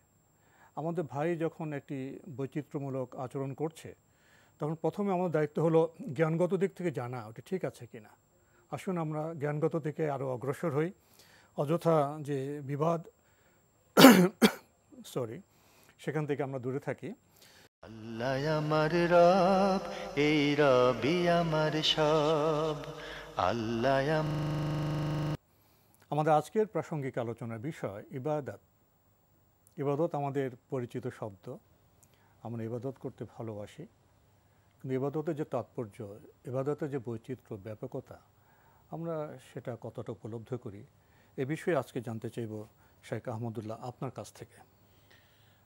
আমাদের ভাই যখন একটি বৈচিত্র্যমূলক আচরণ করছে, তখন প্রথমে আমাদের দায়িত্ব হলো জ্ঞানগত দিক থেকে জানা ওটা ঠিক আছে কিনা। আসুন আমরা জ্ঞানগত দিকে আরও অগ্রসর হই, অযথা যে বিবাদ সেখান থেকে আমরা দূরে থাকি। আল্লাহ আমার রব, এই রবি আমার সব। আল্লাহ আমাদের আজকের প্রাসঙ্গিক আলোচনার বিষয় ইবাদত। ইবাদত আমাদের পরিচিত শব্দ, আমরা ইবাদত করতে ভালোবাসি, কিন্তু ইবাদতের যে তাৎপর্য, ইবাদতের যে বৈচিত্র্য, ব্যাপকতা, আমরা সেটা কতটা উপলব্ধি করি, এ বিষয়ে আজকে জানতে চাইব শেখ আহমদুল্লাহ আপনার কাছ থেকে।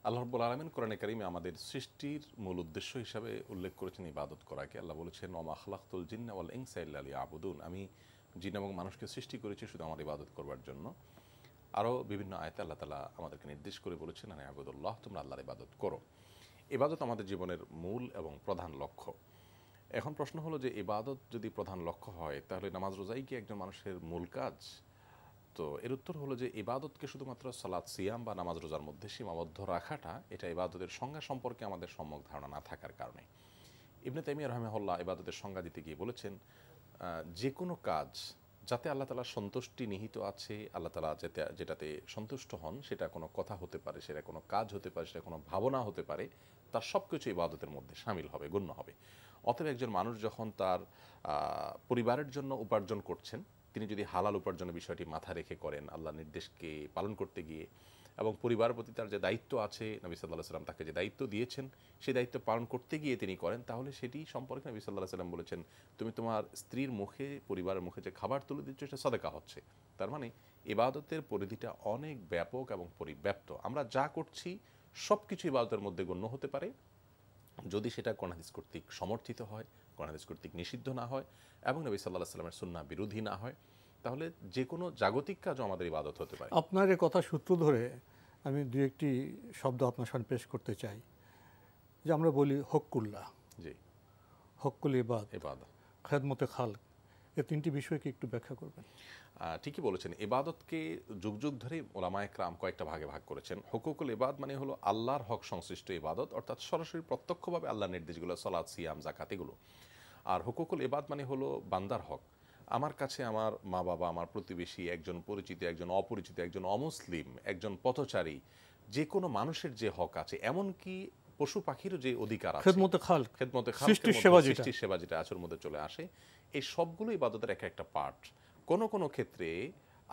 আল্লাহ রাব্বুল আলামিন কোরআনে কারিমে আমাদের সৃষ্টির মূল উদ্দেশ্য হিসাবে উল্লেখ করেছেন ইবাদত করাকে। আল্লাহ বলেছেন, ওয়া খালাকতুল জিন্না ওয়াল ইনসা ইল্লা লিয়াবুদুন, আমি জিন এবং মানুষকে সৃষ্টি করেছি শুধু আমার ইবাদত করবার জন্য। আরও বিভিন্ন আয়াতে আল্লাহ তাআলা আমাদেরকে নির্দেশ করে বলেছেন, আনা আবুদুল্লাহ, তোমরা আল্লাহর ইবাদত করো। ইবাদত আমাদের জীবনের মূল এবং প্রধান লক্ষ্য। এখন প্রশ্ন হলো যে ইবাদত যদি প্রধান লক্ষ্য হয়, তাহলে নামাজ রোজাই কি একজন মানুষের মূল কাজ? তো এর উত্তর হলো যে ইবাদতকে শুধুমাত্র সালাত, সিয়াম বা নামাজ রোজার মধ্যে সীমাবদ্ধ রাখাটা, এটা ইবাদতের সংজ্ঞা সম্পর্কে আমাদের সম্যক ধারণা না থাকার কারণে। ইবনে তাইমিয়া রাহিমাহুল্লাহ ইবাদতের সংজ্ঞা দিতে গিয়ে বলেছেন, যে কোনো কাজ যাতে আল্লাহ তাআলার সন্তুষ্টি নিহিত আছে, আল্লাহ তাআলা যেটাতে সন্তুষ্ট হন, সেটা কোনো কথা হতে পারে, সেটা কোনো কাজ হতে পারে, সেটা কোনো ভাবনা হতে পারে, তার সব কিছু ইবাদতের মধ্যে শামিল হবে, গণ্য হবে। অতএব একজন মানুষ যখন তার পরিবারের জন্য উপার্জন করছেন, তিনি যদি হালাল উপার্জনের বিষয়টি মাথা রেখে করেন, আল্লাহর নির্দেশকে পালন করতে গিয়ে, এবং পরিবারের প্রতি তার যে দায়িত্ব আছে, নবী সাল্লাল্লাহু আলাইহি ওয়াসাল্লাম তাকে যে দায়িত্ব দিয়েছেন, সেই দায়িত্ব পালন করতে গিয়ে তিনি করেন, তাহলে সেটি সম্পর্কে নবী সাল্লাল্লাহু আলাইহি ওয়াসাল্লাম বলেছেন, তুমি তোমার স্ত্রীর মুখে, পরিবারের মুখে যে খাবার তুলে দিচ্ছ, সেটা সাদাকা হচ্ছে। তার মানে ইবাদতের পরিধিটা অনেক ব্যাপক এবং পরিব্যাপ্ত। আমরা যা করছি সব কিছু ইবাদতের মধ্যে গণ্য হতে পারে, যদি সেটা কোরআন হাদিস কর্তৃক সমর্থিত হয়, কোরআন হাদিস কর্তৃক নিষিদ্ধ না হয় এবং নবী সাল্লাল্লাহু আলাইহি ওয়াসাল্লামের সুন্নাহ বিরোধী না হয়, তাহলে যে কোনো জাগতিক কাজও আমাদের ইবাদত হতে পারে। আপনার এই কথা সূত্র ধরে আমি দু একটি শব্দ আপনার সামনে পেশ করতে চাই। যে আমরা বলি হক্কুল্লাহ, জি, হক্কুল ইবাদ, ইবাদত, খেদমতে খালক, এই তিনটি বিষয়কে একটু ব্যাখ্যা করবেন। ঠিকই বলেছেন। ইবাদতকে যুগ যুগ ধরে ওলামায়ে কেরাম কয়েকটা ভাগে ভাগ করেছেন। হুকুকুল ইবাদ মানে হলো আল্লাহর হক সংশ্লিষ্ট ইবাদত, অর্থাৎ সরাসরি প্রত্যক্ষভাবে আল্লাহর নির্দেশগুলো, সালাত, সিয়াম, যাকাত এগুলো। আর হুকুকুল ইবাদ মানে হলো বান্দার হক। আমার কাছে আমার মা বাবা, আমার প্রতিবেশী, একজন পরিচিত, একজন অপরিচিত, একজন অমুসলিম, একজন পথচারী, যে কোনো মানুষের যে হক আছে, এমনকি পশু পাখিরও যে অধিকার আছে, খেদমতে খালক, খেদমতে সৃষ্টির সেবা, সৃষ্টির সেবা যেটা আচর মধ্যে চলে আসে, এই সবগুলো ইবাদতের একটা পার্ট। কোনো কোনো ক্ষেত্রে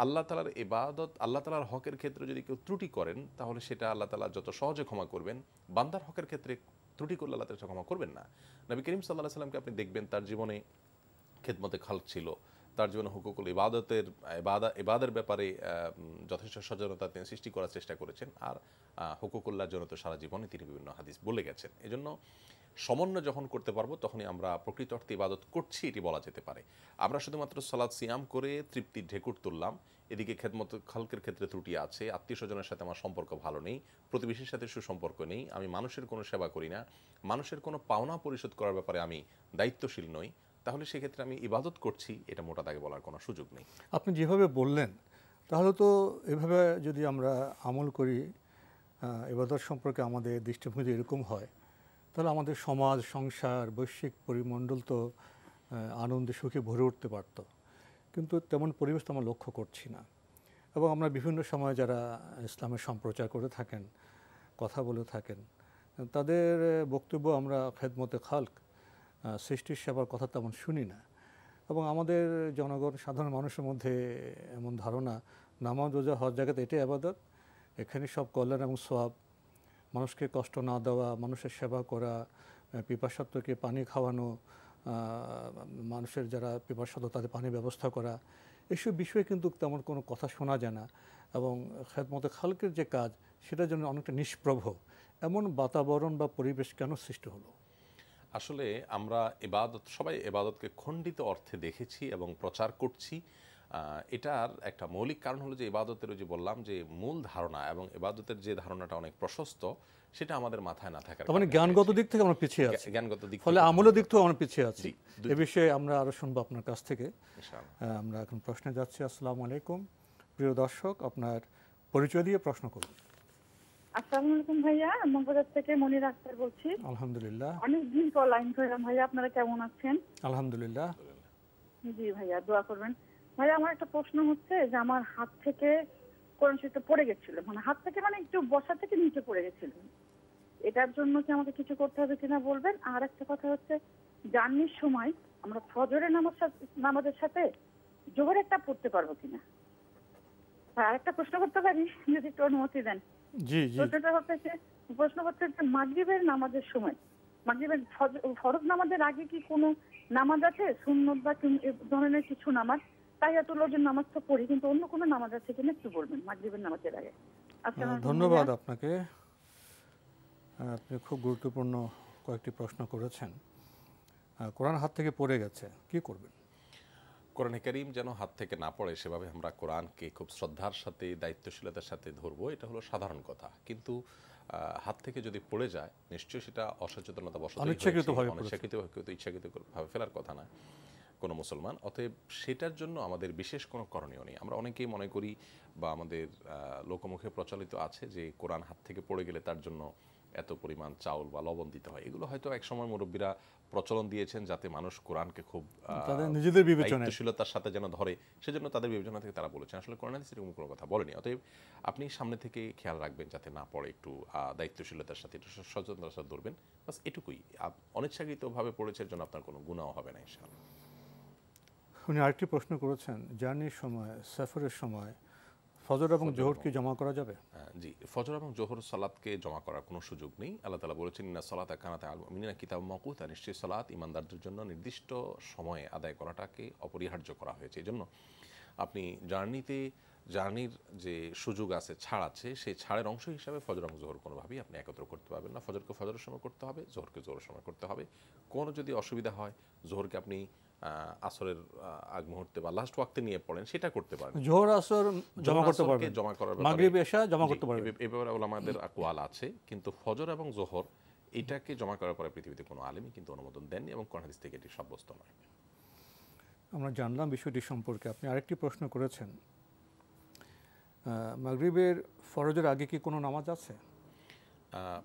আল্লাহ তালার ইবাদত, আল্লাহ তালার হকের ক্ষেত্রে যদি কেউ ত্রুটি করেন, তাহলে সেটা আল্লাহ তালা যত সহজে ক্ষমা করবেন, বান্দার হকের ক্ষেত্রে ত্রুটি করলে আল্লাহ তালা ক্ষমা করবেন না। নবী করিম সাল্লাল্লাহু আলাইহি সাল্লামকে আপনি দেখবেন, তার জীবনে খেদমতে খালক ছিল, তার জীবনে হুকুকুল ইবাদের ব্যাপারে যথেষ্ট সচেতনতা তিনি সৃষ্টি করার চেষ্টা করেছেন। আর হুকুকুল্লাহর জন্য তো সারা জীবনে তিনি বিভিন্ন হাদিস বলে গেছেন। এজন্য সমন্বয় যখন করতে পারবো, তখনই আমরা প্রকৃত অর্থে ইবাদত করছি এটি বলা যেতে পারে। আমরা শুধুমাত্র সালাত সিয়াম করে তৃপ্তির ঢেকুর তুললাম, এদিকে খেদমত খালকের ক্ষেত্রে ত্রুটি আছে, আত্মীয় স্বজনের সাথে আমার সম্পর্ক ভালো নেই, প্রতিবেশীর সাথে সুসম্পর্ক নেই, আমি মানুষের কোনো সেবা করি না, মানুষের কোনো পাওনা পরিশোধ করার ব্যাপারে আমি দায়িত্বশীল নই, তাহলে সেক্ষেত্রে আমি ইবাদত করছি, এটা মোটা দাগে বলার কোনো সুযোগ নেই। আপনি যেভাবে বললেন, তাহলে তো এভাবে যদি আমরা আমল করি, ইবাদত সম্পর্কে আমাদের দৃষ্টিভঙ্গি এরকম হয়, তাহলে আমাদের সমাজ, সংসার, বৈশ্বিক পরিমণ্ডল তো আনন্দে সুখে ভরে উঠতে পারত। কিন্তু তেমন পরিবেশ তো আমরা লক্ষ্য করছি না। এবং আমরা বিভিন্ন সময় যারা ইসলামের সম্প্রচার করে থাকেন, কথা বলে থাকেন, তাদের বক্তব্য আমরা খেদমতে খালক, সৃষ্টির সেবার কথা তেমন শুনি না। এবং আমাদের জনগণ, সাধারণ মানুষের মধ্যে এমন ধারণা, নামাজ, রোজা, হজ, জাকাত এটাই ইবাদত, এখানে সব কল্যাণ এবং সওয়াব, মানুষকে কষ্ট না দেওয়া, মানুষের সেবা করা, পিপাসার্তকে পানি খাওয়ানো, মানুষের যারা পিপাসার্ত তাদের পানির ব্যবস্থা করা, এসব বিষয়ে কিন্তু তেমন কোনো কথা শোনা যায় না। এবং খেদমতে খালকের যে কাজ, সেটার জন্য অনেকটা নিষ্প্রভ। এমন বাতাবরণ বা পরিবেশ কেন সৃষ্টি হলো? আসলে আমরা ইবাদত, সবাই ইবাদতকে খণ্ডিত অর্থে দেখেছি এবং প্রচার করছি। এটার একটা মৌলিক কারণ হলো যে ইবাদতের, যে বললাম যে মূল ধারণা এবং ইবাদতের যে ধারণাটা অনেক প্রশস্ত, সেটা আমাদের মাথায় না থাকার মানে জ্ঞানগত দিক থেকে আমরা পিছিয়ে আছি, জ্ঞানগত দিক, ফলে আমলের দিক থেকেও আমরা পিছিয়ে আছি। এ বিষয়ে আমরা আরো শুনবো আপনার কাছ থেকে। আমরা এখন প্রশ্নে যাচ্ছি। আসসালামু আলাইকুম প্রিয় দর্শক, আপনার পরিচয় দিয়ে প্রশ্ন করুন। আসসালামু আলাইকুম ভাইয়া, মগবাজার থেকে মনির আক্তার বলছি। আলহামদুলিল্লাহ। অনেকদিন পর লাইন করলাম ভাইয়া, আপনারা কেমন আছেন? আলহামদুলিল্লাহ। জি ভাইয়া, দোয়া করবেন। ভাইয়া আমার একটা প্রশ্ন হচ্ছে যে আমার হাত থেকে কোরআন শরীফটা পড়ে গেছিল, মানে হাত থেকে, মানে একটু বসা থেকে নিচে পড়ে গেছিল। এটার জন্য কি আমাকে কিছু করতে হবে কিনা বলবেন। আর একটা কথা হচ্ছে, জার্নির সময় আমরা ফজরের নামাজের সাথে জোহর একটা পড়তে পারবো কিনা। আর একটা প্রশ্ন করতে পারি যদি একটু অনুমতি দেন? জি জি। প্রশ্ন হচ্ছে যে মাগরিবের নামাজের সময়, মাগরিবের ফরজ নামাজের আগে কি কোনো নামাজ আছে, সুন্নত বা ধরনের কিছু নামাজ? তাহিয়াতুল ওযুর নামাজ তো পড়ি, কিন্তু অন্য কোনো নামাজ আছে কিনা একটু বলবেন মাগরিবের নামাজের আগে। ধন্যবাদ আপনাকে, আপনি খুব গুরুত্বপূর্ণ কয়েকটি প্রশ্ন করেছেন। কোরআন হাত থেকে পড়ে গেছে, কি করবেন? কোরআনে কারীম যেন হাত থেকে না পড়ে, সেভাবে আমরা কোরআনকে খুব শ্রদ্ধার সাথে, দায়িত্বশীলতার সাথে ধরবো, এটা হলো সাধারণ কথা। কিন্তু হাত থেকে যদি পড়ে যায়, নিশ্চয়ই সেটা অসচেতনতা বশত, ইচ্ছাকৃতভাবে ফেলার কথা না কোনো মুসলমান। অতএব সেটার জন্য আমাদের বিশেষ কোনো করণীয় নেই। আমরা অনেকেই মনে করি বা আমাদের লোকমুখে প্রচলিত আছে যে কোরআন হাত থেকে পড়ে গেলে তার জন্য এত পরিমাণ চাউল বা লবণ দিতে হয়। এগুলো হয়তো একসময় মুরব্বীরা প্রচলন দিয়েছেন যাতে মানুষ কোরআনকে খুব নিজেদের দায়িত্বশীলতার সাথে যেন ধরে, সেজন্য তাদের বিবেচনা থেকে তারা বলেছেন। আসলে কোরআন হাদিসে এরকম কোনো কথা বলেনি। অতএব আপনি সামনে থেকে খেয়াল রাখবেন যাতে না পড়ে, একটু দায়িত্বশীলতার সাথে, একটু সচেতনতার সাথে ধরবেন, বাস এটুকুই। অনিচ্ছাকৃতভাবে পড়েছে জন্য আপনার কোনো গুনাহ হবে না ইনশাআল্লাহ। উনি আরেকটি প্রশ্ন করেছেন, জার্নির সময়, সফরের সময় ফজর এবং জোহর কি জমা করা যাবে? জি, ফজর এবং জোহর সালাতকে জমা করার কোনো সুযোগ নেই। আল্লাহ তাআলা বলেছেন, ইন্না সালাতা কানাত আলাল মুমিনিনা কিতাবাম মাওকুতা, নিশ্চয়ই সালাত ইমানদারদের জন্য নির্দিষ্ট সময়ে আদায় করাটাকে অপরিহার্য করা হয়েছে। এজন্য আপনি জার্নির যে সুযোগ আছে, ছাড় আছে, সেই ছাড়ের অংশ হিসাবে ফজর এবং জোহর কোনোভাবেই আপনি একত্র করতে পারবেন না। ফজরকে ফজরের সময় করতে হবে, জোহরকে জোহরের সময় করতে হবে। কোনো যদি অসুবিধা হয়, জোহরকে আপনি আসরের আগ মুহূর্তে বা লাস্ট ওয়াক্তে নিয়ে পড়েন, সেটা করতে পারবেন। জোহর আসর জমা করতে পারবেন, জমা করার মাগরিব এশা জমা করতে পারবেন। এই ব্যাপারে উলামাদের আকওয়াল আছে, কিন্তু ফজর এবং জোহর এটাকে জমা করার পরে পৃথিবীতে কোনো আলেমই কিন্তু অনুমোদন দেননি এবং কোরআন হাদিস থেকে এটি সাব্যস্ত নয়। আমরা জানলাম বিষয়টি সম্পর্কে। আপনি আরেকটি প্রশ্ন করেছেন, মাগরিবের ফরজের আগে কি কোনো নামাজ আছে?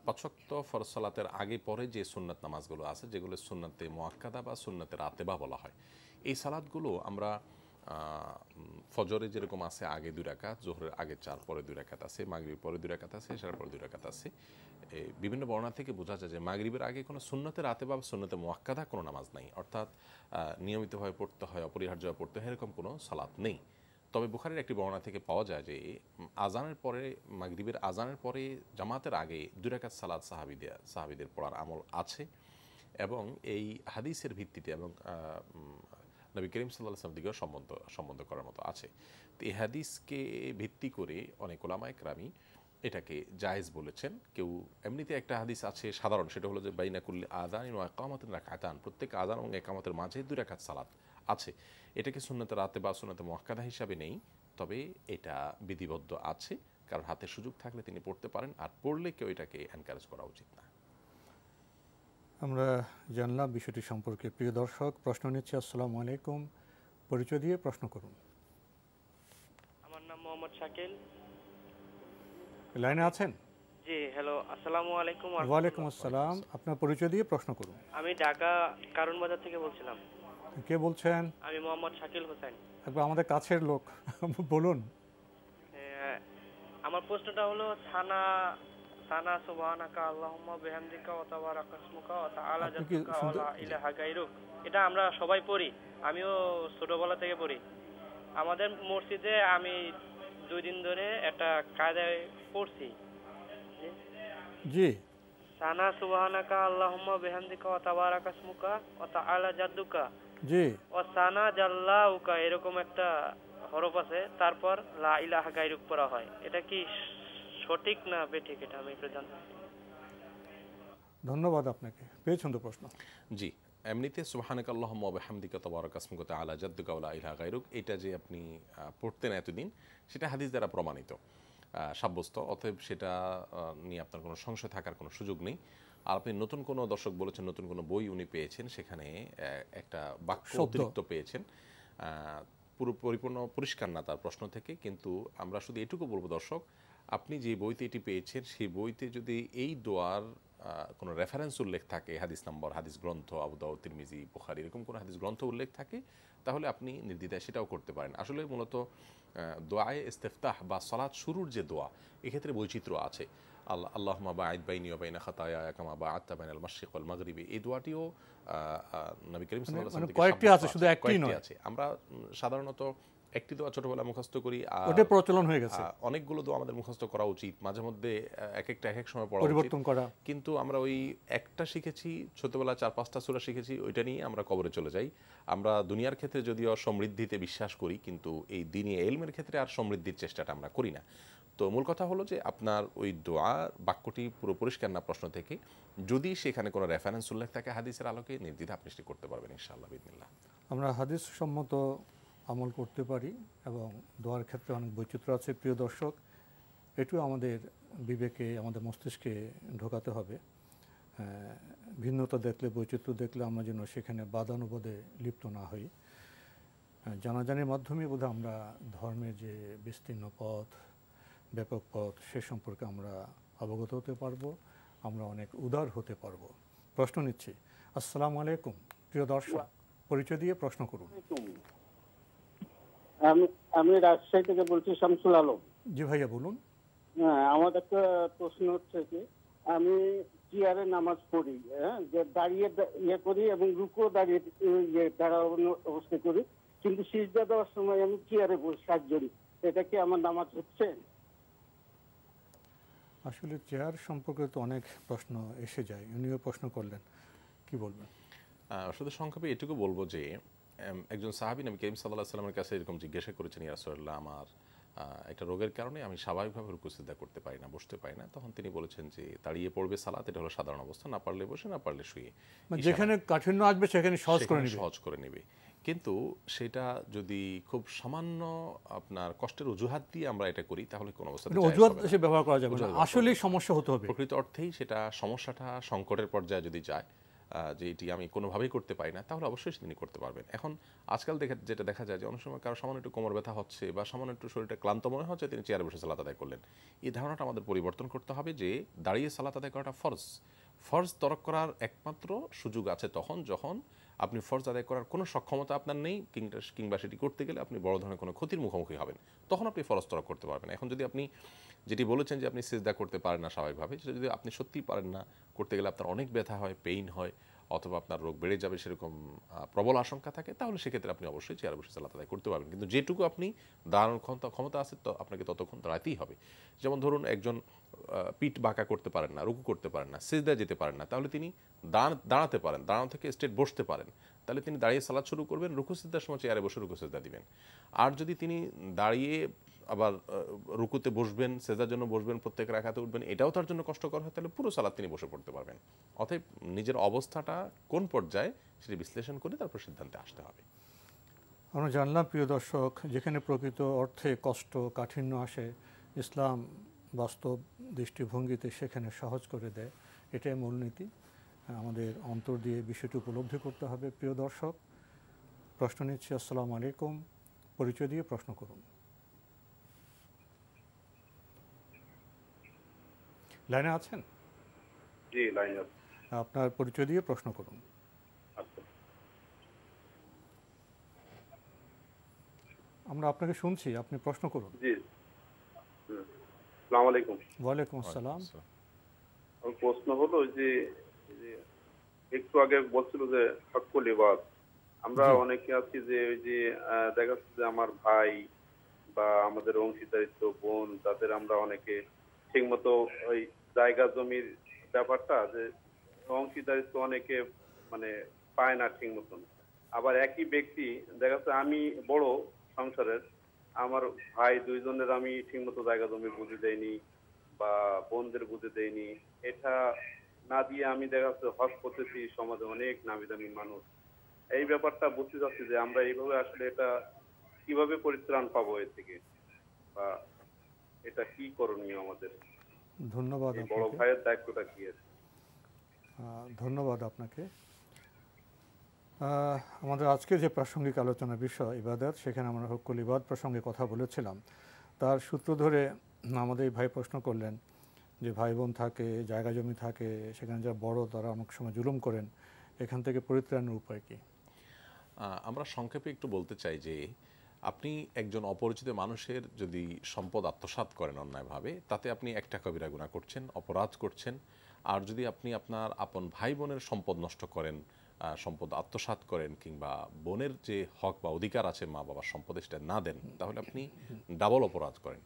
5 ওয়াক্ত ফরজ সালাতের আগে পরে যে সুন্নাত নামাজগুলো আছে, যেগুলো সুন্নাতে মুআক্কাদা বা সুন্নাতে রাতেবা বলা হয়, এই সালাতগুলো আমরা ফজরে যেরকম আছে আগে 2 রাকাত, জোহরের আগে 4, পরে 2 রাকাত আছে, মাগরিবের পরে 2 রাকাত আছে, এশার পরে 2 রাকাত আছে। বিভিন্ন বর্ণনা থেকে বোঝা যায় যে মাগরিবের আগে কোনো সুন্নতে রাতেবা বা সুন্নতে মুআক্কাদা কোনো নামাজ নাই, অর্থাৎ নিয়মিতভাবে পড়তে হয়, অপরিহার্যভাবে পড়তে হয়, এরকম কোনো সালাত নেই। তবে বুখারীর একটি বর্ণনা থেকে পাওয়া যায় যে আজানের পরে, মাগরিবের আজানের পরে জামাতের আগে 2 রাকাত সালাত সাহাবীদের পড়ার আমল আছে এবং এই হাদিসের ভিত্তিতে এবং নবী করিম সাল্লাল্লাহু আলাইহি ওয়াসাল্লাম দিকেও সম্বন্ধ করার মতো আছে। তো এই হাদিসকে ভিত্তি করে অনেক উলামায়ে কেরামি এটাকে জায়েজ বলেছেন। কেউ এমনিতে একটা হাদিস আছে সাধারণ, সেটা হলো যে বাইনা কুল্লি আযানিন ওয়া ইকামাতিন রাকাতান, প্রত্যেক আযান এবং ইকামতের মাঝে 2 রাকাত সালাত আছে। এটাকে সুন্নতে রাতে বা সুন্নতে মুআক্কাদা হিসাবে নেই, তবে এটা বিধিবদ্ধ আছে, কারণ হাতে সুযোগ থাকলে তিনি পড়তে পারেন, আর পড়লে কেউ এটাকে এনকারেজ করা উচিত না। আমরা জানলাম বিষয়টি সম্পর্কে। প্রিয় দর্শক, প্রশ্ন নিচ্ছি। আসসালামু আলাইকুম, পরিচয় দিয়ে প্রশ্ন করুন। আমার নাম মোহাম্মদ শাকিল। লাইনে আছেন? জি, হ্যালো, আসসালামু আলাইকুম। ওয়ালাইকুম আসসালাম, আপনার পরিচয় দিয়ে প্রশ্ন করুন। আমি ঢাকা কারণ বাজার থেকে বলছিলাম। কে বলছেন? আমি মোহাম্মদ শাকিল হোসেন। একবার আমাদের কাছের লোক, বলুন। আমার প্রশ্নটা হলো সানা সুবহানাকা আল্লাহুম্মা বিহামদিকা ওয়া তাবারাকা ইসমুকা ওয়া তাআলা জাদ্দুকা ওয়া লা ইলাহা গায়রুক, এটা আমরা সবাই পড়ি, আমিও ছোটবেলা থেকে পড়ি। আমাদের মসজিদে আমি 2 দিন ধরে একটা কায়দায় পড়ছি। জি, সানা সুবহানাকা আল্লাহুম্মা বিহামদিকা ওয়া তাবারাকা ইসমুকা ওয়া তাআলা জাদ্দুকা, জি, ও সানা জাল্লাউকা, এরকম একটা হরফ আছে, তারপর লা ইলাহা গায়রুক পড়া হয়। এটা কি সঠিক না বেঠিক, এটা আমি একটু জানতে চাই। ধন্যবাদ আপনাকে। পেয়েছেন তো প্রশ্ন? জি, এমনিতে সুবহানাকা আল্লাহুম্মা ওয়া বিহামদিকা তাবারাকা ইসমুকা ওয়া তাআলা জাদ্দুকা ওয়া লা ইলাহা গায়রুক, এটা যে আপনি পড়তেন এতদিন, সেটা হাদিস দ্বারা প্রমাণিত, সাব্যস্ত, অতএব সেটা নিয়ে আপনার কোনো সংশয় থাকার কোনো সুযোগ নেই। আর আপনি নতুন কোনো দর্শক বলেছেন নতুন কোনো বই উনি পেয়েছেন, সেখানে একটা বাক্য অতিরিক্ত পেয়েছেন, পুরো পরিপূর্ণ পরিষ্কার না তার প্রশ্ন থেকে। কিন্তু আমরা শুধু এটুকু বলবো দর্শক, আপনি যে বইতে এটি পেয়েছেন সেই বইতে যদি এই দোয়ার কোনো রেফারেন্স উল্লেখ থাকে, হাদিস নম্বর, হাদিস গ্রন্থ, আবু দাউদ, তিরমিজি, বুখারী, এরকম কোনো হাদিস গ্রন্থ উল্লেখ থাকে, তাহলে আপনি নির্দ্বিধায় সেটাও করতে পারেন। আসলে মূলত দোয়ায়ে ইস্তিফতাহ বা সালাত শুরুর যে দোয়া, এক্ষেত্রে বৈচিত্র্য আছে। আল্লাহুম্মা বা'আদ বাইনি ওয়া বাইনা খাতায়ায়া কামা বা'আদতা বাইনাল মাশরিক ওয়াল মাগরিবি, এই দোয়াটিও নবী করিম সাল্লাল্লাহু আলাইহি ওয়াসাল্লাম থেকে কয়েকটি আছে, শুধু একটি নয়। আমরা সাধারণত একটি দোয়া ছোটবেলায় মুখস্থ করি, আর ওটা প্রচলন হয়ে গেছে। অনেকগুলো দোয়া আমাদের মুখস্থ করা উচিত, মাঝে মধ্যে এক এক সময় পড়া পরিবর্তন করা। কিন্তু আমরা ওই একটা শিখেছি ছোটবেলা, 4-5টা সূরা শিখেছি, ওইটা নিয়ে আমরা কবরে চলে যাই। আমরা দুনিয়ার ক্ষেত্রে যদিও সমৃদ্ধিতে বিশ্বাস করি, কিন্তু এই দ্বীনি ইলমের ক্ষেত্রে আর সমৃদ্ধির চেষ্টাটা আমরা করি না। তো মূল কথা হলো যে আপনার ওই দোয়া বাক্যটি পুরো পরিষ্কার না প্রশ্ন থেকে, যদি সেখানে কোনো রেফারেন্স উল্লেখ থাকে হাদিসের আলোকে, নির্দ্বিধা আপনি সেটি করতে পারবেন ইনশাআল্লাহ বিসমিল্লাহ। আমরা হাদিস সম্মত আমল করতে পারি এবং দোয়ার ক্ষেত্রে অনেক বৈচিত্র্য আছে। প্রিয় দর্শক, এটিও আমাদের বিবেকে, আমাদের মস্তিষ্কে ঢোকাতে হবে। ভিন্নতা দেখলে, বৈচিত্র্য দেখলে আমরা যেন সেখানে বাদানুবাদে লিপ্ত না হই। জানাজানির মাধ্যমে বোধহয় আমরা ধর্মের যে বিস্তীর্ণ পথ, ব্যাপক পথ, সে সম্পর্কে আমরা অবগত হতে পারবো, আমরা অনেক উদার হতে পারবো। প্রশ্ন নিচ্ছি। আসসালামু আলাইকুম, প্রিয় দর্শক, পরিচয় দিয়ে প্রশ্ন করুন। আমি রাজশাহী থেকে বলছি, শামসুল আলম। জি ভাইয়া, বলুন। হ্যাঁ, আমার একটা প্রশ্ন হচ্ছে যে আমি চেয়ারে নামাজ পড়ি, যে দাঁড়িয়ে ইয়ে করি এবং রুকুও দাঁড়িয়ে দাঁড়ানো অবস্থা করি, কিন্তু সিজদা দেওয়ার সময় আমি চেয়ারে বসি 7 জন, এটা কি আমার নামাজ হচ্ছে? আসলে চেয়ার সম্পর্কে তো অনেক প্রশ্ন এসে যায়, উনিও প্রশ্ন করলেন, কি বলবেন? শুধু সংক্ষেপে এটুকু বলবো যে একজন সাহাবী নবী করিম সাল্লাল্লাহু আলাইহি ওয়াসাল্লামের কাছে এরকম জিজ্ঞাসা করেছেন, ইয়া রাসূলুল্লাহ, আমার একটা রোগের কারণে আমি স্বাভাবিকভাবে রুকু সিজদা করতে পারি না, বসতে পারি না। তখন তিনি বলেছেন যে দাঁড়িয়ে পড়বে সালাত, এটা হলো সাধারণ অবস্থা, না পারলে বসে, না পারলে শুয়ে, যেখানে কাঠিন্য আসবে সেখানে সহজ করে নেবে। কিন্তু সেটা যদি খুব সামান্য আপনার কষ্টের অজুহাত দিয়ে আমরা এটা করি তাহলে কোনো অবস্থাতে অজুহাত সে ব্যবহার করা যাবে না, আসলেই সমস্যা হতে হবে। প্রকৃত অর্থেই সেটা সমস্যাটা সংকটের পর্যায়ে যদি যায় যে এটি আমি কোনোভাবেই করতে পারি না, তাহলে অবশ্যই তিনি করতে পারবেন। এখন আজকাল যেটা দেখা যায় যে অনেক সময় কারো সামান্য একটু কোমর ব্যথা হচ্ছে বা সামান্য একটু শরীরটা ক্লান্ত মনে হচ্ছে, তিনি চেয়ারে বসে সালাত আদায় করলেন। এই ধারণাটা আমাদের পরিবর্তন করতে হবে যে দাঁড়িয়ে সালাত আদায় করাটা ফরজ তরক করার একমাত্র সুযোগ আছে তখন যখন আপনি ফরজ আদায় করার কোনো সক্ষমতা আপনার নেই, কিংবা সেটি করতে গেলে আপনি বড় ধরনের কোনো ক্ষতির মুখোমুখি হবেন, তখন আপনি ফরজ তরক করতে পারবেন। এখন যদি আপনি যেটি বলেছেন যে আপনি সিজদা করতে পারেন না স্বাভাবিকভাবে, সেটা যদি আপনি সত্যিই পারেন না, করতে গেলে আপনার অনেক ব্যথা হয়, পেইন হয়, অথবা আপনার রোগ বেড়ে যাবে সেরকম প্রবল আশঙ্কা থাকে, তাহলে সেক্ষেত্রে আপনি অবশ্যই চেয়ারে বসে সালাত আদায় করতে পারবেন। কিন্তু যেটুকু আপনি দাঁড়ানোর ক্ষমতা আছে তো আপনাকে ততক্ষণ দাঁড়াতেই হবে। যেমন ধরুন একজন পিঠ বাঁকা করতে পারেন না, রুকু করতে পারেন না, সিজদায় যেতে পারেন না, তাহলে তিনি দাঁড়াতে পারেন, দাঁড়ানো থেকে স্ট্রেট বসতে পারেন, তাহলে তিনি দাঁড়িয়ে সালাত শুরু করবেন, রুকু সিজদার সময় চেয়ারে বসে রুকু সিজদা দিবেন। আর যদি তিনি দাঁড়িয়ে আবার রুকুতে বসবেন, সেজদার জন্য বসবেন, প্রত্যেক রাকাতে উঠবেন, এটাও তার জন্য কষ্টকর হয়, তাহলে পুরো সালাত তিনি বসে পড়তে পারবেন। অতএব নিজের অবস্থাটা কোন পর্যায়ে সেটি বিশ্লেষণ করে তারপর সিদ্ধান্তে আসতে হবে। আমরা জানলাম প্রিয় দর্শক, যেখানে প্রকৃত অর্থে কষ্ট কাঠিন্য আসে, ইসলাম বাস্তব দৃষ্টিভঙ্গিতে সেখানে সহজ করে দেয়, এটাই মূলনীতি। আমাদের অন্তর দিয়ে বিষয়টি উপলব্ধি করতে হবে। প্রিয় দর্শক, প্রশ্ন নিচ্ছি। আসসালামু আলাইকুম, পরিচয় দিয়ে প্রশ্ন করুন। লাইনে আছেন? জি, লাইনে আছি। আপনার পরিচয় দিয়ে প্রশ্ন করুন। আচ্ছা, আমরা আপনাকে শুনছি, আপনি প্রশ্ন করুন। জি, আসসালামু আলাইকুম। ওয়ালাইকুম আসসালাম। আমার প্রশ্ন হলো যে একটু আগে বলছিল যে হক্কুল ইবাদ, আমরা অনেকে আছি যে ওই যে দেখা যাচ্ছে যে আমার ভাই বা আমাদের অংশীদারিত্ব বোন, তাদের আমরা অনেকে ঠিক মতো ওই জায়গা জমির ব্যাপারটা যে অংশীদারিত্ব অনেকে মানে পায় না ঠিক মতন। আবার একই ব্যক্তি দেখা যাচ্ছে আমি বড় সংসারের, আমার ভাই দুইজনের আমি ঠিক মতো জায়গা জমি বুঝে দেয়নি বা বোনদের বুঝে দেয়নি, এটা না দিয়ে আমি দেখা যাচ্ছে হজ করতেছি, সমাজে অনেক নামি দামি মানুষ। এই ব্যাপারটা বুঝতে চাচ্ছি যে আমরা এইভাবে আসলে এটা কিভাবে পরিত্রাণ পাবো এর থেকে, বা এটা কি করণীয় আমাদের? ধন্যবাদ। বড় ভাইয়ের দায়িত্বটা কি আছে? ধন্যবাদ আপনাকে। আমাদের আজকে যে প্রাসঙ্গিক আলোচনার বিষয় ইবাদত, সেখানে আমরা হক্কুল ইবাদ প্রসঙ্গে কথা বলেছিলাম। তার সূত্র ধরে আমাদের ভাই প্রশ্ন করলেন যে ভাই বোন থাকে, জায়গা জমি থাকে, সেখানে যারা বড় তারা অনেক সময় জুলুম করেন, এখান থেকে পরিত্রাণের উপায় কি? আমরা সংক্ষেপে একটু বলতে চাই যে আপনি একজন অপরিচিত মানুষের যদি সম্পদ আত্মসাৎ করেন অন্যায়ভাবে, তাতে আপনি একটা কবিরা গুনাহ করছেন, অপরাধ করছেন। আর যদি আপনি আপনার আপন ভাই বোনের সম্পদ নষ্ট করেন, সম্পদ আত্মসাৎ করেন, কিংবা বোনের যে হক বা অধিকার আছে মা বাবার সম্পদে সেটা না দেন, তাহলে আপনি ডাবল অপরাধ করেন।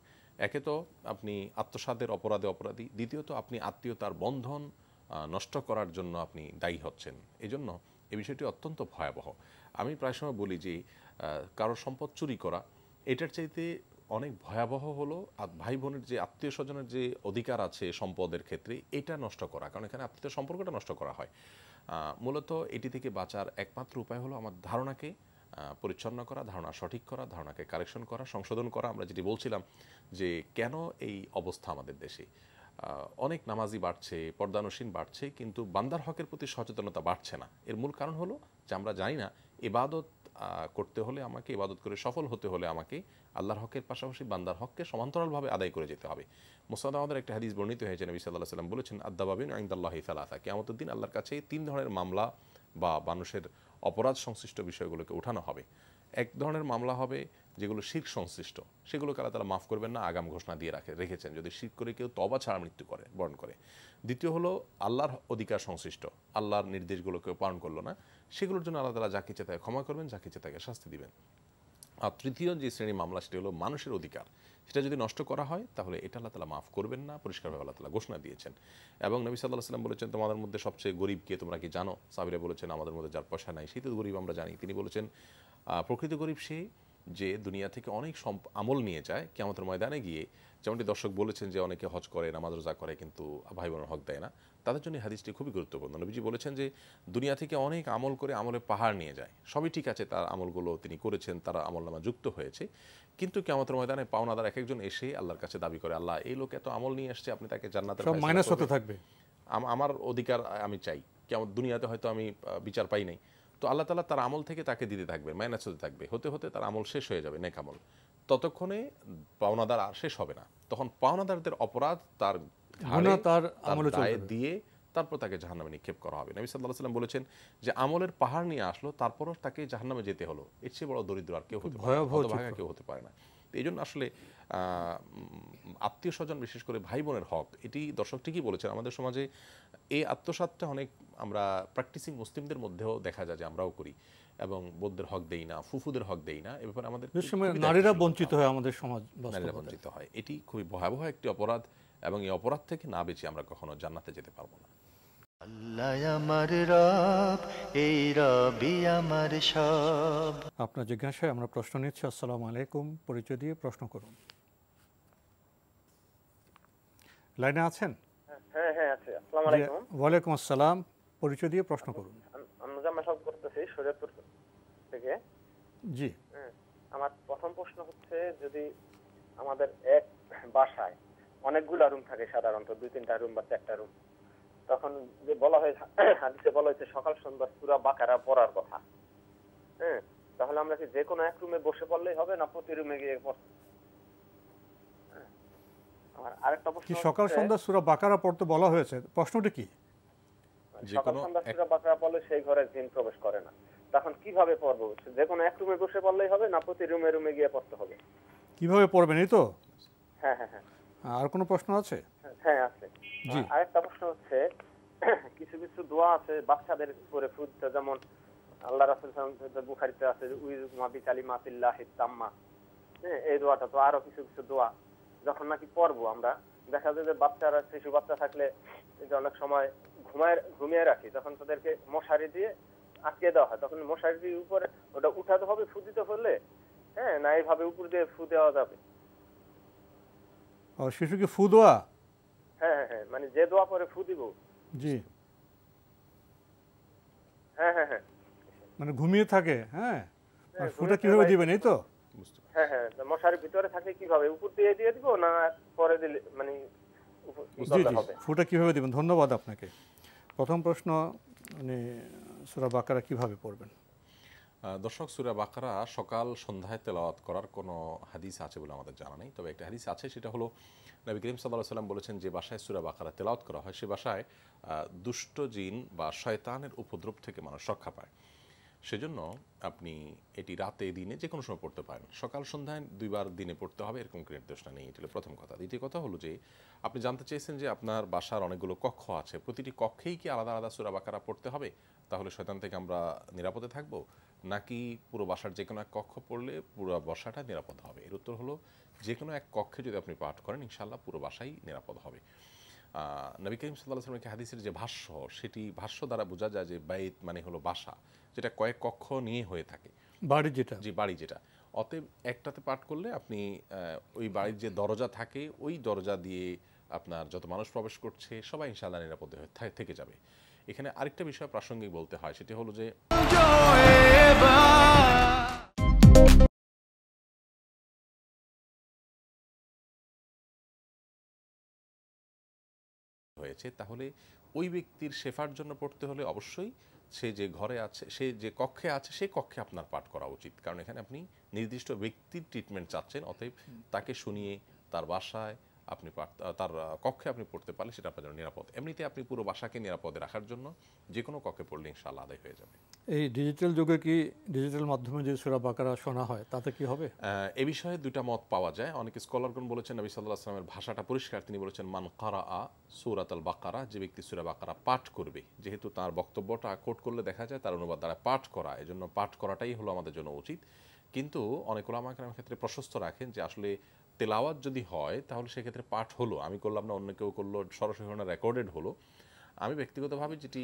একে তো আপনি আত্মসাতের অপরাধী, দ্বিতীয়ত আপনি আত্মীয়তার বন্ধন নষ্ট করার জন্য আপনি দায়ী হচ্ছেন। এই জন্য এই বিষয়টি অত্যন্ত ভয়াবহ। আমি প্রায় সময় বলি যে কারোর সম্পদ চুরি করা এটার চাইতে অনেক ভয়াবহ হলো ভাই বোনের যে আত্মীয় স্বজনের যে অধিকার আছে সম্পদের ক্ষেত্রে, এটা নষ্ট করা। কারণ এখানে আত্মীয় সম্পর্কটা নষ্ট করা হয়। মূলত এটি থেকে বাঁচার একমাত্র উপায় হলো আমার ধারণাকে পরিচ্ছন্ন করা, ধারণা সঠিক করা, ধারণাকে কারেকশন করা, সংশোধন করা। আমরা যেটি বলছিলাম যে কেন এই অবস্থা আমাদের দেশে, অনেক নামাজি বাড়ছে, পর্দানসীন বাড়ছে, কিন্তু বান্দার হকের প্রতি সচেতনতা বাড়ছে না। এর মূল কারণ হলো যে আমরা জানি না ইবাদত করতে হলে আমাকে, ইবাদত করে সফল হতে হলে আমাকে আল্লাহর হকের পাশাপাশি বান্দার হককে সমান্তরালভাবে আদায় করে যেতে হবে। মুসনাদ আমাদের একটা হাদিস বর্ণিত হয়েছে, নবী সাল্লাল্লাহু আলাইহি ওয়াসাল্লাম বলেছেন, আদ-দাওয়াবিন ইনদাল্লাহি সালাসা, কিয়ামতের দিন আল্লাহর কাছে 3 ধরনের মামলা বা মানুষের অপরাধ সংশ্লিষ্ট বিষয়গুলোকে উঠানো হবে। এক ধরনের মামলা হবে যেগুলো শিরক সংশ্লিষ্ট, সেগুলোকে আল্লাহ তাআলা মাফ করবেন না, আগাম ঘোষণা দিয়ে রেখেছেন যদি শিরক করে কেউ তওবা ছাড়া মৃত্যু বরণ করে। দ্বিতীয় হলো আল্লাহর অধিকার সংশ্লিষ্ট, আল্লাহর নির্দেশগুলোকে পালন করলো না, সেগুলোর জন্য আল্লাহ তাআলা যাকে ইচ্ছে তাকে ক্ষমা করবেন, যাকে ইচ্ছে তাকে শাস্তি দিবেন। আর তৃতীয় যে শ্রেণী মামলা সেটি হলো মানুষের অধিকার, সেটা যদি নষ্ট করা হয় তাহলে এটা আল্লাহ তাআলা মাফ করবেন না, পরিষ্কারভাবে আল্লাহ তাআলা ঘোষণা দিয়েছেন। এবং নবী সাল্লাল্লাহু আলাইহি ওয়াসাল্লাম বলেছেন, তোমাদের মধ্যে সবচেয়ে গরিব কে তোমরা কি জানো? সাহাবীরা বলেছেন, আমাদের মধ্যে যার পয়সা নাই সেই তো গরিব আমরা জানি। তিনি বলেছেন, প্রকৃত গরিব সে যে দুনিয়া থেকে অনেক আমল নিয়ে যায় কিয়ামতের ময়দানে গিয়ে, যেমনটি দর্শক বলেছেন যে অনেকে হজ করে, নামাজ রোজা করে, কিন্তু ভাই বোনের হক দেয় না, তাদের জন্য হাদিসটি খুবই গুরুত্বপূর্ণ। নবীজি বলেছেন যে দুনিয়া থেকে অনেক আমল করে আমলের পাহাড় নিয়ে যায়, সবই ঠিক আছে, তার আমলগুলো তিনি করেছেন, তার আমলনামা যুক্ত হয়েছে, কিন্তু কিয়ামতের ময়দানে পাওনাদার এক একজন এসে আল্লাহর কাছে দাবি করে, আল্লাহ এই লোক এত আমল নিয়ে আসছে, আপনি তাকে জান্নাতের সব মাইনাস হতে থাকবে, আমার অধিকার আমি চাই, কেমন দুনিয়াতে হয়তো আমি বিচার পাই নাই, তো আল্লাহ তাআলা তার আমল থেকে তাকে দিতে থাকবে, মাইনাস হতে থাকবে, হতে হতে তার আমল শেষ হয়ে যাবে, নেক আমল, ততক্ষণে পাওনাদার আর শেষ হবে না, তখন পাওনাদারদের অপরাধ তার দায়ে দিয়ে তারপর তাকে জাহান্নামে নিক্ষেপ করা হবে। নবী সাল্লাল্লাহু আলাইহি ওয়াসাল্লাম বলেছেন যে আমলের পাহাড় নিয়ে আসলো, তারপরও তাকে জাহান্নামে যেতে হলো, এর চেয়ে বড় দরিদ্র আর কেউ হতে পারে না, হতভাগা কেউ হতে পারে না। এই জন্য আসলে আত্মীয় স্বজন, বিশেষ করে ভাই বোনের হক, এটি দর্শক ঠিকই বলেছেন, আমাদের সমাজে এই আত্মসাৎটা অনেক আমরা প্র্যাকটিসিং মুসলিমদের মধ্যেও দেখা যায় যে আমরাও করি, এবং বৌদ্ধের হক দেই না, ফুফুদের হক দেই না, এ ব্যাপারে আমাদের নারীরা বঞ্চিত হয়, আমাদের সমাজ নারীরা বঞ্চিত হয়, এটি খুবই ভয়াবহ একটি অপরাধ, এবং এই অপরাধ থেকে না বেঁচে আমরা কখনো জান্নাতে যেতে পারবো না। আল্লাহ আমার রব, এই রবই আমার সব। আপনার জিজ্ঞাসায় আমরা প্রশ্ন নিচ্ছি। আসসালামু আলাইকুম, পরিচয় দিয়ে প্রশ্ন করুন। লাইনে আছেন? হ্যাঁ হ্যাঁ আছে। আসসালামু আলাইকুম। ওয়ালাইকুম আসসালাম, পরিচয় দিয়ে প্রশ্ন করুন। আমি জামা সব করতেছি শরীয়তপুর থেকে। জি, আমার প্রথম প্রশ্ন হচ্ছে, যদি আমাদের এক বাসায় অনেকগুলো রুম থাকে, সাধারণত 2-3টা রুম বা 4টা রুম, তখন যে বলা হয় হাদিসে বলা হয়েছে সকাল সন্ধ্যা সূরা বাকারা পড়ার কথা, হ্যাঁ, তাহলে আমরা কি যে কোনো এক রুমে বসে পড়লেই হবে, না প্রতি রুমে গিয়ে পড়তে? আমার আরেকটা প্রশ্ন, কি সকাল সন্ধ্যা সূরা বাকারা পড়তে বলা হয়েছে? প্রশ্নটা কি? সকাল সন্ধ্যা সূরা বাকারা পড়লে সেই ঘরে জিন প্রবেশ করে না, তখন কিভাবে পড়বো? যে কোনো এক রুমে বসে পড়লেই হবে, না প্রতি রুমে রুমে গিয়ে পড়তে হবে? কিভাবে পড়বেন এই তো? হ্যাঁ হ্যাঁ হ্যাঁ। আর কোনো প্রশ্ন আছে? হ্যাঁ আছে। জি। আরেকটা প্রশ্ন হচ্ছে, কিছু কিছু দোয়া আছে বাচ্চাদের উপরে ফুটতে, যেমন আল্লাহ রাসূল সাল্লাল্লাহু আলাইহি ওয়াসাল্লাম বুখারীতে আছে উইজমা বিকালিমাতিল্লাহি তাম্মা, এই দোয়াটা। তো আরো কিছু কিছু দোয়া যখন নাকি পড়বো আমরা, দেখা যায় যে বাচ্চারা, শিশু বাচ্চা থাকলে অনেক সময় ঘুমিয়ে রাখি, তখন তাদেরকে মশারি দিয়ে আটকে দেওয়া হয়, তখন মশারির উপরে ওটা উঠাতে হবে ফু দিতে হলে, হ্যাঁ, না এইভাবে উপর দিয়ে ফু দেওয়া যাবে? ও, শিশুকে ফু দেওয়া? হ্যাঁ হ্যাঁ হ্যাঁ, মানে যে দোয়া পরে ফু দিব। জি, হ্যাঁ হ্যাঁ হ্যাঁ, মানে ঘুমিয়ে থাকে, হ্যাঁ, আর ফুটা কিভাবে দিবেন এই তো? হ্যাঁ হ্যাঁ, মশারির ভিতরে থাকে, কিভাবে উপর দিয়ে দিয়ে দিব, না পরে দিলে মানে হবে? ফুটা কিভাবে দিবেন? ধন্যবাদ আপনাকে। প্রথম প্রশ্ন, মানে সূরা বাকারা কিভাবে পড়বেন? দর্শক, সূরা বাকারা সকাল সন্ধ্যায় তেলাওয়াত করার কোনো হাদিস আছে বলে আমাদের জানা নেই, তবে একটা হাদিস আছে, সেটা হলো নবী করিম সাল্লাল্লাহু আলাইহি ওয়াসাল্লাম বলেছেন যে বাসায় সূরা বাকারা তেলাওয়াত করা হয়, সে বাসায় দুষ্ট জিন বা শয়তানের উপদ্রব থেকে মানুষ রক্ষা পায়। সেজন্য আপনি এটি রাতে দিনে যে কোনো সময় পড়তে পারেন, সকাল সন্ধ্যায় 2 বার দিনে পড়তে হবে এরকম কোনো নির্দেশনা নেই। এটা হলো প্রথম কথা। দ্বিতীয় কথা হলো যে আপনি জানতে চেয়েছেন যে আপনার বাসার অনেকগুলো কক্ষ আছে, প্রতিটি কক্ষেই কি আলাদা আলাদা সূরা বাকারা পড়তে হবে, তাহলে শয়তান থেকে আমরা নিরাপদে থাকবো, নাকি পুরো বাসার যে কোনো এক কক্ষ পড়লে পুরো বাসাটা নিরাপদ হবে? এর উত্তর হলো, যে কোনো এক কক্ষে যদি আপনি পাঠ করেন ইনশাআল্লাহ পুরো বাসাই নিরাপদ হবে। নবী করিম সাল্লাল্লাহু আলাইহি ওয়াসাল্লামের হাদিসের যে ভাষ্য, সেটি ভাষ্য দ্বারা বোঝা যায় যে বাইত মানে হলো বাসা, যেটা কয়েক কক্ষ নিয়ে হয়ে থাকে, বাড়ি যেটা, জি বাড়ি যেটা। অতএব একটাতে পাঠ করলে আপনি ওই বাড়ির যে দরজা থাকে, ওই দরজা দিয়ে আপনার যত মানুষ প্রবেশ করছে সবাই ইনশাআল্লাহ নিরাপদে থেকে যাবে। এখানে আরেকটা বিষয় প্রাসঙ্গিক বলতে হয়, সেটি হলো যে হয়েছে, তাহলে ওই ব্যক্তির শেফার জন্য পড়তে হলে অবশ্যই সে যে ঘরে আছে, সে যে কক্ষে আছে, সেই কক্ষে আপনার পাঠ করা উচিত, কারণ এখানে আপনি নির্দিষ্ট ব্যক্তির ট্রিটমেন্ট চাচ্ছেন। অতএব তাকে শুনিয়ে তার বাসায় আপনি তার কক্ষে আপনি পড়তে পারলে সেটা আপনার জন্য নিরাপদ। এমনিতে আপনি পুরো বাসাকে নিরাপদে রাখার জন্য যে কোনো কক্ষে পড়লে ইনশাআল্লাহ আদায় হয়ে যাবে। এই ডিজিটাল যুগে কি ডিজিটাল মাধ্যমে যে সূরা বাকারা শোনা হয় তাতে কি হবে? এ বিষয়ে 2টা মত পাওয়া যায়। অনেক স্কলারগণ বলেছেন নবী সাল্লাল্লাহু আলাইহি ওয়াসাল্লামের ভাষাটা পরিষ্কার, তিনি বলেছেন মান কারাআ সূরাতুল বাকারা, যে ব্যক্তি সূরা বাকারা পাঠ করবে, যেহেতু তার বক্তব্যটা কোট করলে দেখা যায় তার অনুবাদ দ্বারা পাঠ করা, এজন্য পাঠ করাটাই হলো আমাদের জন্য উচিত। কিন্তু অনেক উলামা কেরামের ক্ষেত্রে প্রশস্ত রাখেন যে আসলে তেলাওয়াত যদি হয় তাহলে সেক্ষেত্রে পাঠ হলো, আমি করলাম না, অন্য কেউ করলো, সরাসরি রেকর্ডেড হলো। আমি ব্যক্তিগতভাবে যেটি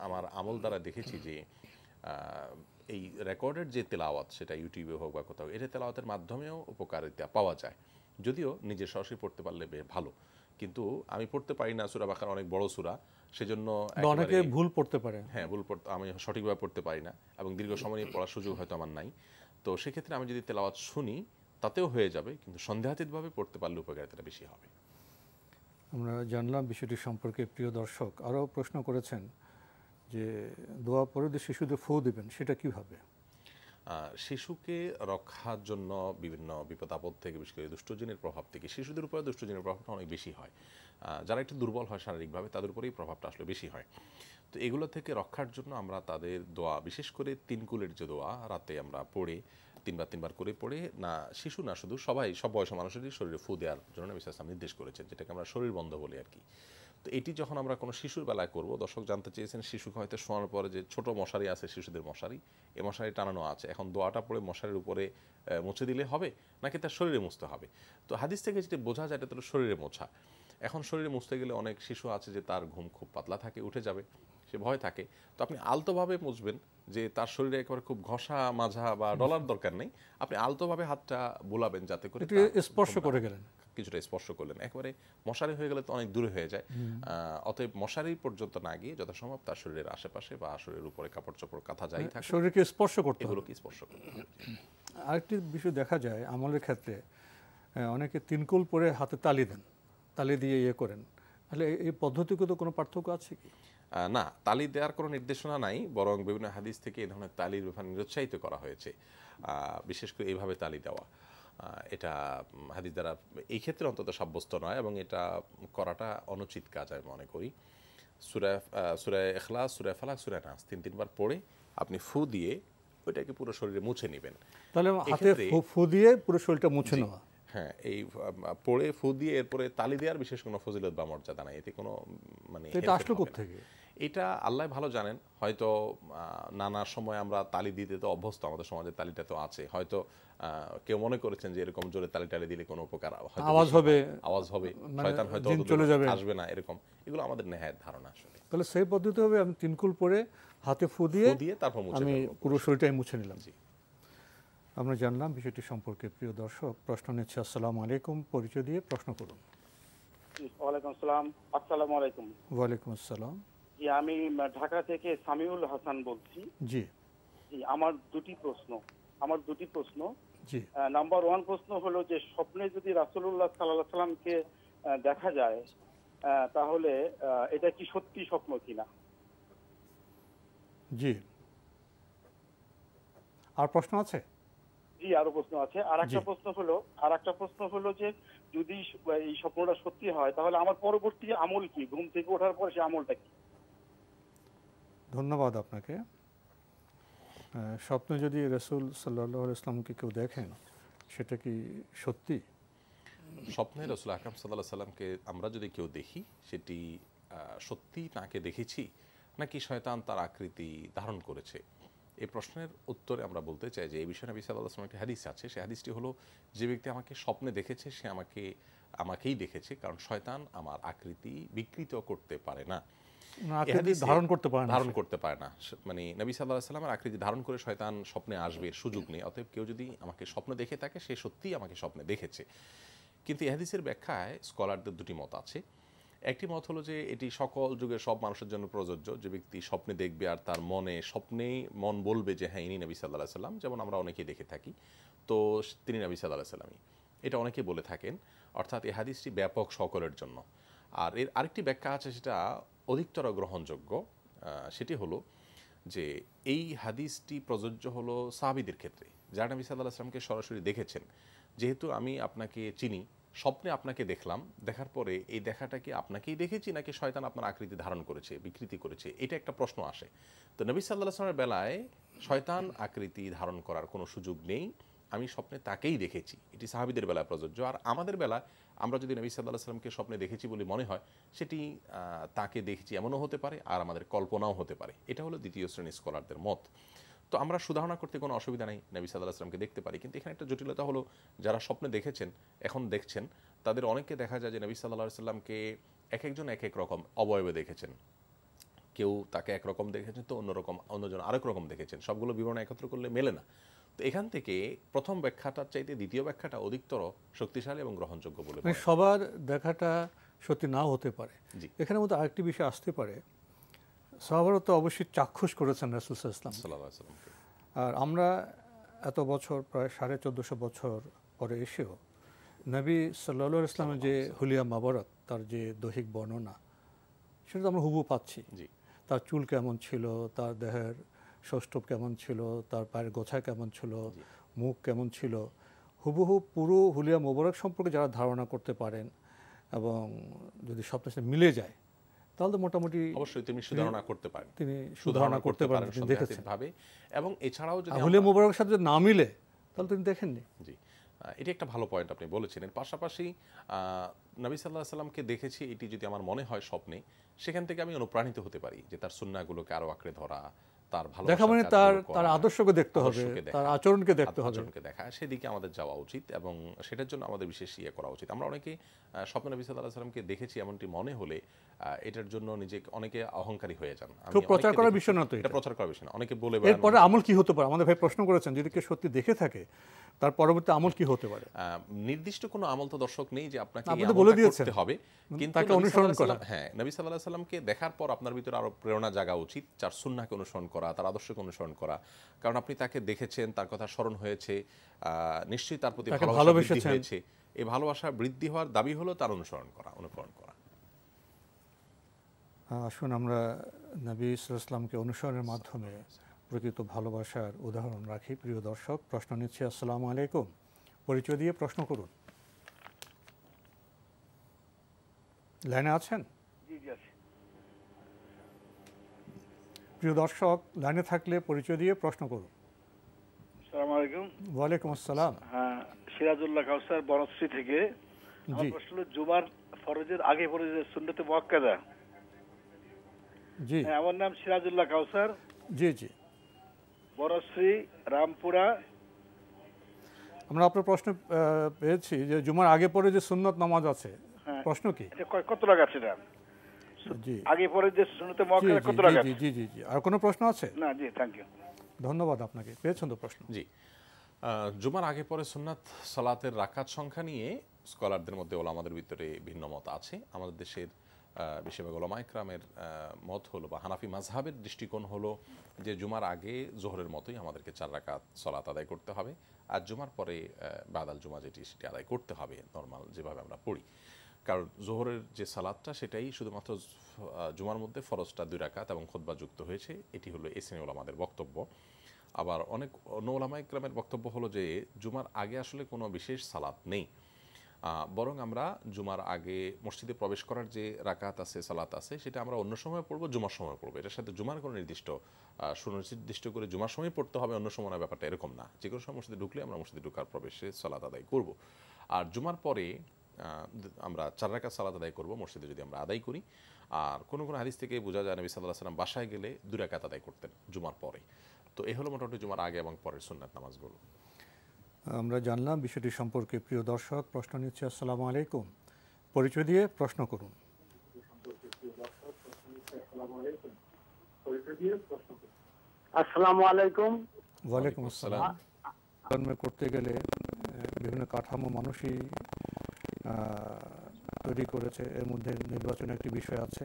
আমার আমল দ্বারা দেখেছি যে এই রেকর্ডেড যে তেলাওয়াত সেটা ইউটিউবে হোক বা কোথাও, এটা তেলাওয়াতের মাধ্যমেও উপকারিতা পাওয়া যায়, যদিও নিজে সরাসরি পড়তে পারলে ভালো। কিন্তু আমি পড়তে পারি না, সূরা বাকারা অনেক বড় সূরা, সেজন্য অনেকে ভুল পড়তে পারে। হ্যাঁ, ভুল পড়তে, আমি সঠিকভাবে পড়তে পারি না এবং দীর্ঘ সময় নিয়ে পড়ার সুযোগ হয়তো আমার নাই। তো সেক্ষেত্রে আমি যদি তেলাওয়াত শুনি তাতেও হয়ে যাবে, কিন্তু সন্দেহাতীতভাবে পড়তে পারলে উপকারিতাটা বেশি হবে। আমরা জানলাম বিষয়টি সম্পর্কে। প্রিয় দর্শক আরও প্রশ্ন করেছেন যে দোয়া পরে যে শিশুদের ফু দিবেন সেটা কিভাবে? শিশুকে রক্ষার জন্য বিভিন্ন বিপদ আপদ থেকে, বিশেষ করে দুষ্টজিনের প্রভাব থেকে, শিশুদের উপরে দুষ্টজিনের প্রভাবটা অনেক বেশি হয়। যারা একটু দুর্বল হয় শারীরিকভাবে তাদের উপরেই প্রভাবটা আসলে বেশি হয়। তো এগুলো থেকে রক্ষার জন্য আমরা তাদের দোয়া, বিশেষ করে 3 কুলের যে দোয়া রাতে আমরা পড়ে 3বার করে পড়ে, না শিশু না শুধু সবাই, সব বয়সী মানুষেরই শরীরে ফু দেওয়ার জন্য নবী সাল্লাল্লাহু আলাইহি ওয়াসাল্লাম নির্দেশ করেছেন, যেটাকে আমরা শরীর বন্ধ বলি আর কি। তো এটি যখন আমরা কোনো শিশুর বেলায় করব, দর্শক জানতে চেয়েছেন শিশুকে হয়তো শোয়ানোর পরে যে ছোট মশারি আছে, শিশুদের মশারি, এই মশারি টানানো আছে, এখন দোয়াটা পড়ে মশারির উপরে মুছে দিলে হবে নাকি তার শরীরে মুছতে হবে? তো হাদিস থেকে যেটা বোঝা যায় এটা তো শরীরে মোছা। এখন শরীরে মুছতে গেলে অনেক শিশু আছে যে তার ঘুম খুব পাতলা থাকে, উঠে যাবে, সে ভয় থাকে। তো আপনি আলতোভাবে মুছবেন, যে তার শরীরে একেবারে খুব ঘষা মাজা বা ডলার দরকার নেই, আপনি আলতোভাবে হাতটা বোলাবেন যাতে করে স্পর্শ করে গেলেন, কিছুটা স্পর্শ করলেন। একেবারে মশারি হয়ে গেলে তো অনেক দূরে হয়ে যায়। অতএব মশারি পর্যন্ত না গিয়ে যথাসম্ভব তার শরীরের আশেপাশে বা শরীরের উপরে কাপড় চোপড় কাঁথা যাই থাকে শরীরকে স্পর্শ করতে, এগুলোকে স্পর্শ করতে। আরেকটি বিষয় দেখা যায় আমলের ক্ষেত্রে, অনেকে 3 কুল পরে হাতে তালি দেন, তালি দিয়ে ইয়ে করেন, তাহলে এই পদ্ধতিগত কোনো পার্থক্য আছে কি? না, তালি দেওয়ার কোনো নির্দেশনা নাই, বরং বিভিন্ন হাদিস থেকে এই ধরনের তালির ব্যাপারে নিরুৎসাহিত করা হয়েছে, বিশেষ করে এইভাবে তালি দেওয়া। এটা হাদিস দ্বারা এই ক্ষেত্রে অন্তত সাব্যস্ত নয় এবং এটা করাটা অনুচিত কাজ আমি মনে করি। সূরা ইখলাস, সূরা ফালাক, সূরা নাস 3বার পড়ে আপনি ফু দিয়ে ওইটাকে পুরো শরীরে মুছে নেবেন। তাহলে হাতে ফু দিয়ে পুরো শরীরটা মুছে নেওয়া। হ্যাঁ, এই পড়ে ফু দিয়ে এরপরে তালি দেওয়ার বিশেষ কোনো ফজিলত বা মর্যাদা নাই, এতে কোনো মানে এটা আসলে কোত্থেকে? এটা আল্লাহ ভালো জানেন। হয়তো নানা সময় আমরা তালি দিতে তো অভ্যস্ত, আমাদের সমাজে তালিটা তো আছে, হয়তো কেউ মনে করেছেন যে এরকম জোরে তালি দিলে কোনো উপকার, আওয়াজ হবে, শয়তান হয়তো আসবে না, এরকম। এগুলো আমাদের নেহায়েত ধারণা আসলে। তাহলে সেই পদ্ধতি হবে আমি 3 কুল পরে হাতে ফু দিয়ে তারপর আমি পুরো শরীরটাই মুছে নিলাম। আমরা জানলাম বিষয়টি সম্পর্কে। প্রিয় দর্শক প্রশ্ন নিচ্ছে। আসসালামু আলাইকুম, পরিচয় দিয়ে প্রশ্ন করুন। ওয়ালাইকুম আসসালাম। আসসালামু আলাইকুম। ওয়ালাইকুম আসসালাম। জি, আমি ঢাকা থেকে সামিউল হাসান বলছি। জি জি, আমার দুটি প্রশ্ন। জি। নাম্বার 1 প্রশ্ন হলো যে স্বপ্নে যদি রাসূলুল্লাহ সাল্লাল্লাহু আলাইহি সাল্লামকে দেখা যায় তাহলে এটা কি সত্যি স্বপ্ন কিনা? জি। আর প্রশ্ন আছে? জি, আরো প্রশ্ন আছে। আরেকটা প্রশ্ন হলো যে যদি এই স্বপ্নটা সত্যি হয় তাহলে আমার পরবর্তী আমল কি? ঘুম থেকে ওঠার পর সেই আমলটা কি? ধন্যবাদ আপনাকে। স্বপ্নে যদি রাসূল সাল্লাল্লাহু আলাইহি ওয়াসাল্লামকে কেউ দেখেন সেটা কি সত্যি? স্বপ্নে রাসূল আকরাম সাল্লাল্লাহু আলাইহি ওয়াসাল্লামকে আমরা যদি কেউ দেখি সেটি সত্যি তাকে দেখেছি নাকি শয়তান তার আকৃতি ধারণ করেছে, এই প্রশ্নের উত্তরে আমরা বলতে চাই যে এই বিষয়ে নবী সাল্লাল্লাহু আলাইহি ওয়াসাল্লামের একটি হাদিস আছে। সেই হাদিসটি হলো, যে ব্যক্তি আমাকে স্বপ্নে দেখেছে সে আমাকেই দেখেছে, কারণ শয়তান আমার আকৃতি বিকৃত করতে পারে না, ধারণ করতে পারে না। মানে নবী সাল্লাল্লাহু আলাইহি ওয়াসাল্লামের আকৃতি ধারণ করে শয়তান স্বপ্নে আসবে এর সুযোগ নেই। অতএব কেউ যদি আমাকে স্বপ্নে দেখে থাকে সে সত্যিই আমাকে স্বপ্নে দেখেছে। কিন্তু এই হাদিসের ব্যাখ্যায় স্কলারদের দুটি মত আছে। একটি মত হলো যে এটি সকল যুগের সব মানুষের জন্য প্রযোজ্য, যে ব্যক্তি স্বপ্নে দেখবে আর তার স্বপ্নেই মন বলবে যে হ্যাঁ ইনি নবী সাল্লাল্লাহু আলাইহি ওয়াসাল্লাম, যেমন আমরা অনেকেই দেখে থাকি, তো তিনি নবী সাল্লাল্লাহু আলাইহি ওয়াসাল্লামই, এটা অনেকে বলে থাকেন। অর্থাৎ এই হাদিসটি ব্যাপক সকলের জন্য। আর এর আরেকটি ব্যাখ্যা আছে, সেটা অধিকতর গ্রহণযোগ্য, সেটি হলো যে এই হাদিসটি প্রযোজ্য হলো সাহাবীদের ক্ষেত্রে, যারা নবী সাল্লাল্লাহু আলাইহি ওয়াসাল্লামকে সরাসরি দেখেছেন। যেহেতু আমি আপনাকে চিনি, স্বপ্নে আপনাকে দেখলাম, দেখার পরে এই দেখাটাকে আপনাকেই দেখেছি নাকি শয়তান আপনার আকৃতি ধারণ করেছে, বিকৃতি করেছে, এটা একটা প্রশ্ন আসে। তো নবী সাল্লাল্লাহু আলাইহি ওয়াসাল্লামের বেলায় শয়তান আকৃতি ধারণ করার কোনো সুযোগ নেই, আমি স্বপ্নে তাকেই দেখেছি, এটি সাহাবীদের বেলায় প্রযোজ্য। আর আমাদের বেলায় আমরা যদি নবী সাল্লাল্লাহু আলাইহি ওয়াসাল্লামকে স্বপ্নে দেখেছি বলে মনে হয়, সেটি তাকে দেখেছি এমনও হতে পারে, আর আমাদের কল্পনাও হতে পারে। এটা হলো দ্বিতীয় শ্রেণীর স্কলারদের মত। তো আমরা সুধারণা করতে কোনো অসুবিধা নেই, নবী সাল্লাল্লাহু আলাইহি ওয়াসাল্লামকে দেখতে পারি। কিন্তু এখানে একটা জটিলতা হলো, যারা স্বপ্নে দেখেছেন, এখন দেখছেন, তাদের অনেককে দেখা যায় যে নবী সাল্লাল্লাহু আলাইহি ওয়াসাল্লামকে এক একজন এক এক রকম অবয়বে দেখেছেন। কেউ তাকে একরকম দেখেছেন তো অন্যজন আরেক রকম দেখেছেন, সবগুলো বিবরণ একত্র করলে মেলে না। তো এখান থেকে প্রথম ব্যাখ্যাটার চাইতে দ্বিতীয় ব্যাখ্যাটা অধিকতর শক্তিশালী এবং গ্রহণযোগ্য বলে সবার দেখাটা সত্যি নাও হতে পারে। এখানের মধ্যে আরেকটি বিষয় আসতে পারে, সাহাবারা তো অবশ্যই চাক্ষুষ করেছেন রাসূল সাল্লাল্লাহু আলাইহি ওয়াসাল্লাম, আর আমরা এত বছর প্রায় 1450 বছর পরে এসেও নবী সাল্লাল্লাহু আলাইহি ওয়াসাল্লামের যে হুলিয়া মাবারক, তার যে দৈহিক বর্ণনা, সেটা তো আমরা হুবহু পাচ্ছি। তার চুল কেমন ছিল, তার দেহের সৌষ্ঠব কেমন ছিল, তার পায়ের গোছা কেমন ছিল, মুখ কেমন ছিল, হুবহু পুরো হুলিয়া মোবারক সম্পর্কে যারা ধারণা করতে পারেন এবং যদি স্বপ্নের সাথে মিলে যায় তাহলে তো মোটামুটি অবশ্যই তিনি সুধারণা করতে পারেন, তিনি সুধারণা করতে পারেন, তিনি দেখেছেন ভাবে। এবং এছাড়াও যদি হুলিয়া মোবারকের সাথে না মিলে তাহলে তিনি দেখেননি। জি, এটি একটা ভালো পয়েন্ট আপনি বলেছেন। এর পাশাপাশি নবী সাল্লাল্লাহু আলাইহি সাল্লামকে দেখেছি, এটি যদি আমার মনে হয় স্বপ্নে, সেখান থেকে আমি অনুপ্রাণিত হতে পারি যে তার সুন্নাহগুলোকে আরো আঁকড়ে ধরা, তার ভালো দেখা মানে তার আদর্শকে দেখতে হবে, তার আচরণকে দেখতে হবে, আচরণকে দেখা, সেদিকে আমাদের যাওয়া উচিত এবং সেটার জন্য আমাদের বিশেষ করা উচিত। আমরা অনেকে স্বপ্নে নবী সাল্লাল্লাহু আলাইহি সাল্লামকে দেখেছি এমনটি মনে হলে এটার জন্য নিজেকে অনেকে অহংকারী হয়ে যান। তো প্রচার করার বিষয় না, তো এটা প্রচার করার বিষয় না। অনেকে বলে এরপরে আমল কি হতে পারে, আমাদের ভাই প্রশ্ন করেছেন, যদি কেউ সত্যি দেখে থাকে তার পরবর্তী আমল কি হতে পারে? নির্দিষ্ট কোনো আমল তো দর্শক নেই যে আপনাকে বলে দিয়েছেন করতে হবে, কিন্তু তাকে অনুসরণ করা। হ্যাঁ, নবী সাল্লাল্লাহু আলাইহি সাল্লামকে দেখার পর আপনার ভিতরে আরো প্রেরণা জাগা উচিত, যার সুন্নাহকে অনুসরণ করা, তার আদর্শকে অনুসরণ করা। কারণ আপনি তাকে দেখেছেন, তার কথা স্মরণ হয়েছে, নিশ্চয়ই তার প্রতি ভালোবাসা হয়েছে। এই ভালোবাসা বৃদ্ধি হওয়ার দাবি হলো তার অনুসরণ করা, অনুকরণ করা। আসুন আমরা নবী সাল্লাল্লাহু আলাইহি ওয়াসাল্লামকে অনুসরণের মাধ্যমে প্রকৃত ভালোবাসার উদাহরণ রাখি। প্রিয় দর্শক, প্রশ্ন নিচ্ছি। আসসালামু আলাইকুম, পরিচয় দিয়ে প্রশ্ন করুন। লাইনে আছেন? জি জি আছি। প্রিয় দর্শক, লাইনে থাকলে পরিচয় দিয়ে প্রশ্ন করুন। আসসালামু আলাইকুম। ওয়ালাইকুম আসসালাম। হ্যাঁ, সিরাজুল্লাহ কাউসার বনশ্রী থেকে। আমার প্রশ্ন হলো, জুমার ফরজের আগে পড়ে যে সুন্নতে মুআক্কাদা। জি, আমার নাম সিরাজুল্লাহ কাউসার। জি জি, বনশ্রী, রামপুরা। আমরা আপনার প্রশ্ন পেয়েছি যে জুমার আগে পরে যে সুন্নত নামাজ আছে, প্রশ্ন কি? এটা কত রাকাত সেটা? জি, আগে পরে যে সুন্নতে মুআক্কাদা কত রাকাত? জি জি জি জি। আর কোনো প্রশ্ন আছে? না, জি, থ্যাংক ইউ। ধন্যবাদ আপনাকে। পেয়েছেন তো প্রশ্ন? জি, জুমার আগে পরে সুন্নাত সালাতের রাকাত সংখ্যা নিয়ে স্কলারদের মধ্যে ওলামাদের ভিতরে ভিন্ন মত আছে। আমাদের দেশের বেশিরভাগ ওলামা ইকরামের মত হলো, বা হানাফি মাযহাবের দৃষ্টিকোণ হলো যে জুমার আগে জোহরের মতোই আমাদেরকে 4 রাকাত সালাত আদায় করতে হবে, আর জুমার পরে বাদাল জুমা সেটি আদায় করতে হবে নর্মাল যেভাবে আমরা পড়ি। কারণ জোহরের যে সালাতটা সেটাই শুধুমাত্র জুমার মধ্যে ফরজটা 2 রাকাত এবং খুতবা যুক্ত হয়েছে। এটি হলো এসেনি ওলামাদের বক্তব্য। আবার অনেক অন্য ওলামা ইকরামের বক্তব্য হলো যে জুমার আগে আসলে কোনো বিশেষ সালাত নেই, বরং আমরা জুমার আগে মসজিদে প্রবেশ করার যে রাকাত আছে, সালাত আছে, সেটা আমরা অন্য সময় পড়বো, জুমার সময় পড়বো। এটার সাথে জুমার কোনো সুনির্দিষ্ট করে জুমার সময় পড়তে হবে, অন্য সময় ব্যাপারটা এরকম না। যে কোনো সময় মসজিদে ঢুকলে আমরা মসজিদে ঢুকার প্রবেশে সালাত আদায় করব। আর জুমার পরে আমরা 4 রাকাত সালাত আদায় করব মসজিদে যদি আমরা আদায় করি। আর কোনো কোনো হাদিস থেকে বোঝা যায় নবী সাল্লাল্লাহু আলাইহি ওয়াসাল্লাম বাসায় গেলে 2 রাকাত আদায় করতেন জুমার পরে। তো এই হলো মোটামুটি জুমার আগে এবং পরের সুন্নাত নামাজগুলো। আমরা জানলাম বিষয়টি সম্পর্কে। প্রিয় দর্শক, প্রশ্ন নিচ্ছে। আসসালামু আলাইকুম, পরিচয় দিয়ে প্রশ্ন করুন। আসসালামু আলাইকুম। ওয়ালাইকুম আসসালাম। কর্মে করতে গেলে বিভিন্ন কাঠামো মানুষই তৈরি করেছে, এর মধ্যে নির্বাচনের একটি বিষয় আছে।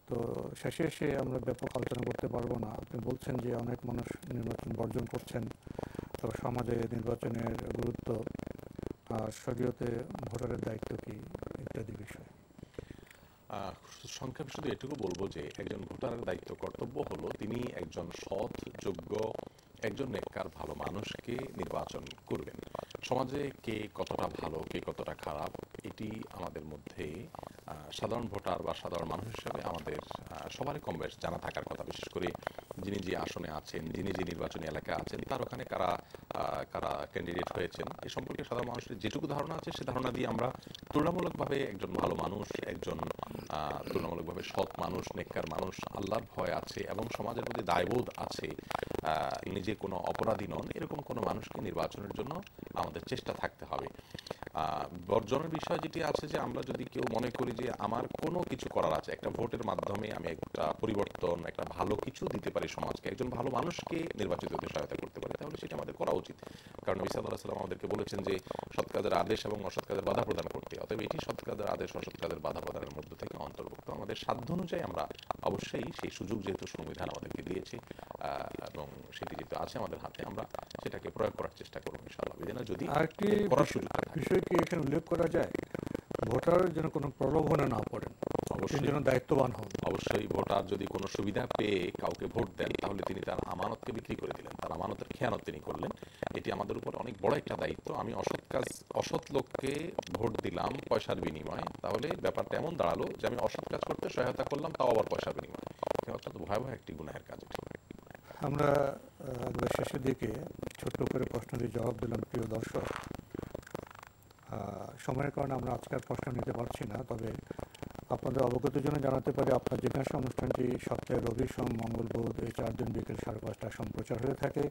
তো শেষে এসে আমরা ব্যাপক আলোচনা করতে পারবো না। আপনি বলছেন যে অনেক মানুষ নির্বাচন বর্জন করছেন, তো সমাজে নির্বাচনের গুরুত্ব আর শরীয়তে ভোটারের দায়িত্ব কি ইত্যাদি বিষয়। সংক্ষেপে শুধু এটুকু বলবো যে একজন ভোটারের দায়িত্ব কর্তব্য হলো তিনি একজন সৎ, যোগ্য, একজন নেককার ভালো মানুষকে নির্বাচন করবেন। সমাজে কে কতটা ভালো, কে কতটা খারাপ, এটি আমাদের মধ্যে সাধারণ ভোটার বা সাধারণ মানুষ হিসেবে আমাদের সবারই কম বেশ জানা থাকার কথা। বিশেষ করে যিনি যে আসনে আছেন, যিনি যে নির্বাচনী এলাকায় আছেন, তার ওখানে কারা কারা ক্যান্ডিডেট হয়েছেন, এ সম্পর্কে সাধারণ মানুষের যেটুকু ধারণা আছে সে ধারণা দিয়ে আমরা তুলনামূলকভাবে একজন ভালো মানুষ, একজন তুলনামূলকভাবে সৎ মানুষ, নেককার মানুষ, আল্লাহর ভয় আছে এবং সমাজের প্রতি দায়বোধ আছে, নিজে কোনো অপরাধী নন, এরকম কোনো মানুষকে নির্বাচনের জন্য আমাদের চেষ্টা থাকতে হবে। বর্জনের বিষয় যেটি আছে যে আমরা যদি কেউ মনে করি যে আমার কোনো কিছু করার আছে, একটা ভোটের মাধ্যমে আমি একটা পরিবর্তন, একটা ভালো কিছু দিতে পারি সমাজকে, একজন ভালো মানুষকে নির্বাচিত হতে সহায়তা করতে পারি, তাহলে সেটা আমাদের করা উচিত। কারণ নবী সাল্লাল্লাহু আলাইহি ওয়াসাল্লাম আমাদেরকে বলেছেন যে সৎ কাজের আদেশ এবং অসৎ কাজের বাধা প্রদান করতে। অতএব এটি সৎ কাজের আদেশ অসৎ কাজের বাধা প্রদানের মধ্যে থেকে অন্তর্ভুক্ত। আমাদের সাধ্য অনুযায়ী আমরা অবশ্যই সেই সুযোগ, যেহেতু সংবিধান আমাদেরকে দিয়েছে এবং সেটি যেহেতু আছে আমাদের হাতে, আমরা সেটাকে প্রয়োগ করার চেষ্টা করব ইনশাআল্লাহ। যদি আরেকটি বিষয় কি এখানে উল্লেখ করা যায়, ভোটার যেন কোনো প্রলোভনে না পড়েন, অবশ্যই যেন দায়িত্ববান হন। অবশ্যই ভোটার যদি কোনো সুবিধা পেয়ে কাউকে ভোট দেন, তাহলে তিনি তার আমানতকে বিক্রি করে দিলেন, তার আমানতের খেয়ানত তিনি করলেন। এটি আমাদের উপর অনেক বড় একটা দায়িত্ব। আমি অসৎ লোককে ভোট দিলাম পয়সার বিনিময়ে, তাহলে ব্যাপারটা এমন দাঁড়ালো যে আমি অসৎ কাজ করতে সহায়তা করলাম, তাও আবার পয়সার বিনিময়ে। অর্থাৎ ভয়াবহ একটি গুনাহের কাজ। আমরা শেষের দিকে ছোট্ট করে প্রশ্নটি জবাব দিলাম। প্রিয় দর্শক, সময়ের কারণে আমরা আজকের প্রশ্ন নিতে পারছি না, তবে আপনাদের অবগতির জন্য জানাতে পারি আপনার জিজ্ঞাসা অনুষ্ঠানটি সপ্তাহে রবি, সোম, মঙ্গল, বুধ এই 4 দিন বিকেল 5:30 সম্প্রচার হয়ে থাকে।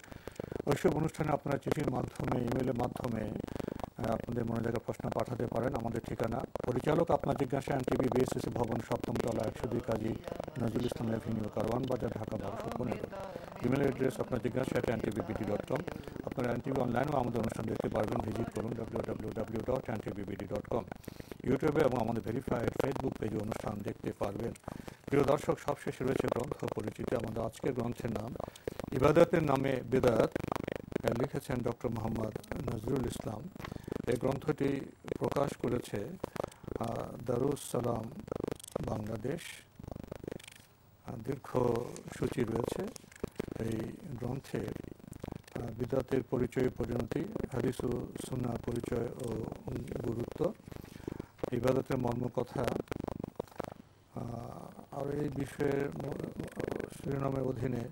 ওইসব অনুষ্ঠানে আপনারা চিঠির মাধ্যমে, ইমেলের মাধ্যমে আপনাদের মনে জায়গায় প্রশ্ন পাঠাতে পারেন। আমাদের ঠিকানা পরিচালক আপনার জিজ্ঞাসা, এনটিভি, বিএসএসি ভবন, 7ম তলা, 102 কাজী নজরুল ইসলাম এভিনিউ, কারওয়ান বাজার, ঢাকা 1215। ইমেল অ্যাড্রেস আপনার জিজ্ঞাসা @ntvbd.com। আপনারা এনটিভি অনলাইনেও আমাদের অনুষ্ঠান দেখতে পারবেন, ভিজিট করুন www.ntvbd.com। ইউটিউবে এবং আমাদের ভেরিফাইড ফেসবুক পেজে অনুষ্ঠান দেখতে পারবেন। প্রিয় দর্শক, সবশেষে রয়েছে গ্রন্থ পরিচিতি। আমাদের আজকের গ্রন্থের নাম ইবাদতের নামে বিদআত, লিখেছেন ডক্টর মোহাম্মদ নজরুল ইসলাম। এই গ্রন্থটি প্রকাশ করেছে দারুস সালাম বাংলাদেশ। দীর্ঘ সূচি রয়েছে এই গ্রন্থে। বিদআতের পরিচয়, পরিণতি, হাদিস ও সুন্নাহ পরিচয় ও গুরুত্ব, ইবাদতের মর্মকথা। আর এই বিষয়ের শিরোনামের অধীনে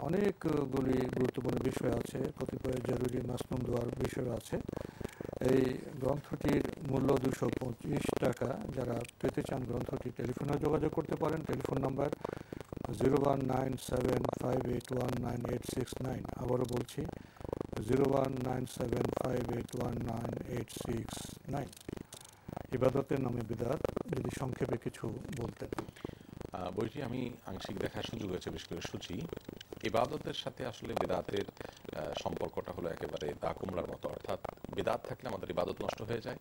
অনেকগুলি গুরুত্বপূর্ণ বিষয় আছে, কতিপয় জরুরি মাসনুন দোয়ার বিষয় আছে। এই গ্রন্থটির মূল্য 225 টাকা। যারা পেতে চান গ্রন্থটি টেলিফোনে যোগাযোগ করতে পারেন। Telephone number 019758196869। আবারও বলছি 019758196869। ইবাদতের নামে বিদআত, যদি সংক্ষেপে কিছু বলতেন। বইটি আমি আংশিক দেখার সুযোগ হয়েছে, বিশেষ করে সূচি। ইবাদতের সাথে আসলে বিদআতের সম্পর্কটা হলো একেবারে দা কুমড়ার মতো, অর্থাৎ বিদআত থাকলে আমাদের ইবাদত নষ্ট হয়ে যায়।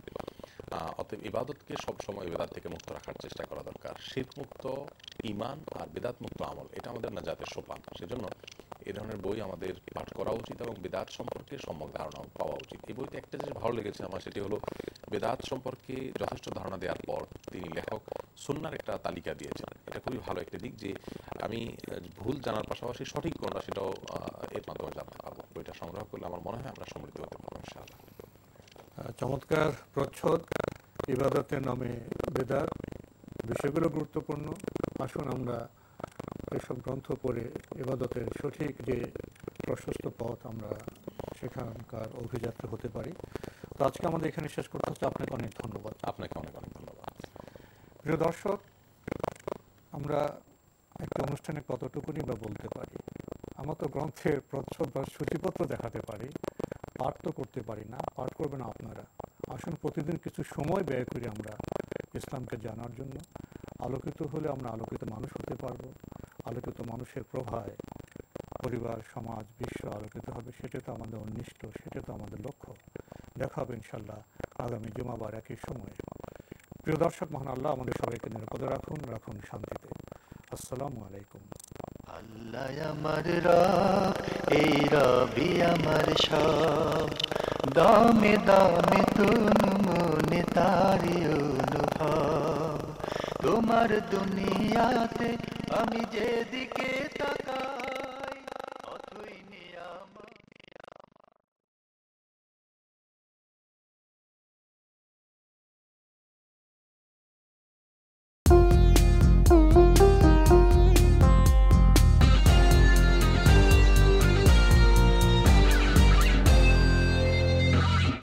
অতএব ইবাদতকে সবসময় বিদআত থেকে মুক্ত রাখার চেষ্টা করা দরকার। শিরক মুক্ত ঈমান আর বিদআত মুক্ত আমল, এটা আমাদের নাজাতের সোপান। সেজন্য এই ধরনের বই আমাদের পাঠ করা উচিত এবং বিদআত সম্পর্কে সম্যক ধারণা পাওয়া উচিত। এই বইতে একটা জিনিস ভালো লেগেছে আমার, সেটি হলো বিদআত সম্পর্কে যথেষ্ট ধারণা দেওয়ার পর তিনি লেখক সুন্নাহর একটা তালিকা দিয়েছেন। এটা খুবই ভালো একটা দিক যে আমি ভুল জানার পাশাপাশি সঠিক কোনটা সেটাও এর মাধ্যমে জানতে পারবো। বইটা সংগ্রহ করলে আমার মনে হয় আমরা সমৃদ্ধ হতে পারবো ইনশাআল্লাহ। চমৎকার প্রচ্ছদ, ইবাদতের নামে বিদআত, বিষয়গুলো গুরুত্বপূর্ণ। আসুন আমরা এসব গ্রন্থ পড়ে ইবাদতের সঠিক যে প্রশস্ত পথ আমরা সেখানকার অভিযাত্রী হতে পারি। তো আজকে আমাদের এখানে শেষ করতে হচ্ছে। আপনাকে অনেক ধন্যবাদ। আপনাকে অনেক অনেক ধন্যবাদ। প্রিয় দর্শক, আমরা একটা অনুষ্ঠানে কতটুকুনি বা বলতে পারি। আমরা তো গ্রন্থের প্রচ্ছদ বা সূচিপত্র দেখাতে পারি, পাঠ তো করতে পারি না। পাঠ করবে না আপনারা। আসুন প্রতিদিন কিছু সময় ব্যয় করি আমরা ইসলামকে জানার জন্য। আলোকিত হলে আমরা আলোকিত মানুষ হতে পারবো। আলোকিত মানুষের প্রভায় পরিবার, সমাজ, বিশ্ব আলোকিত হবে। সেটা তো আমাদের উন্নিষ্ট, সেটা তো আমাদের লক্ষ্য। দেখা হবে ইনশাল্লাহ আগামী জুমাবার একই সময়ে। প্রিয় দর্শক, মহান আল্লাহ আমাদের সবাইকে নিরাপদে রাখুন, রাখুন শান্তিতে। আসসালামু আলাইকুম। আল্লাহ আমার রব, এই রবি আমার সব, দামে দামে তুন মনে তারি অনুভব। তোমার দুনিয়াতে আমি যেদিকে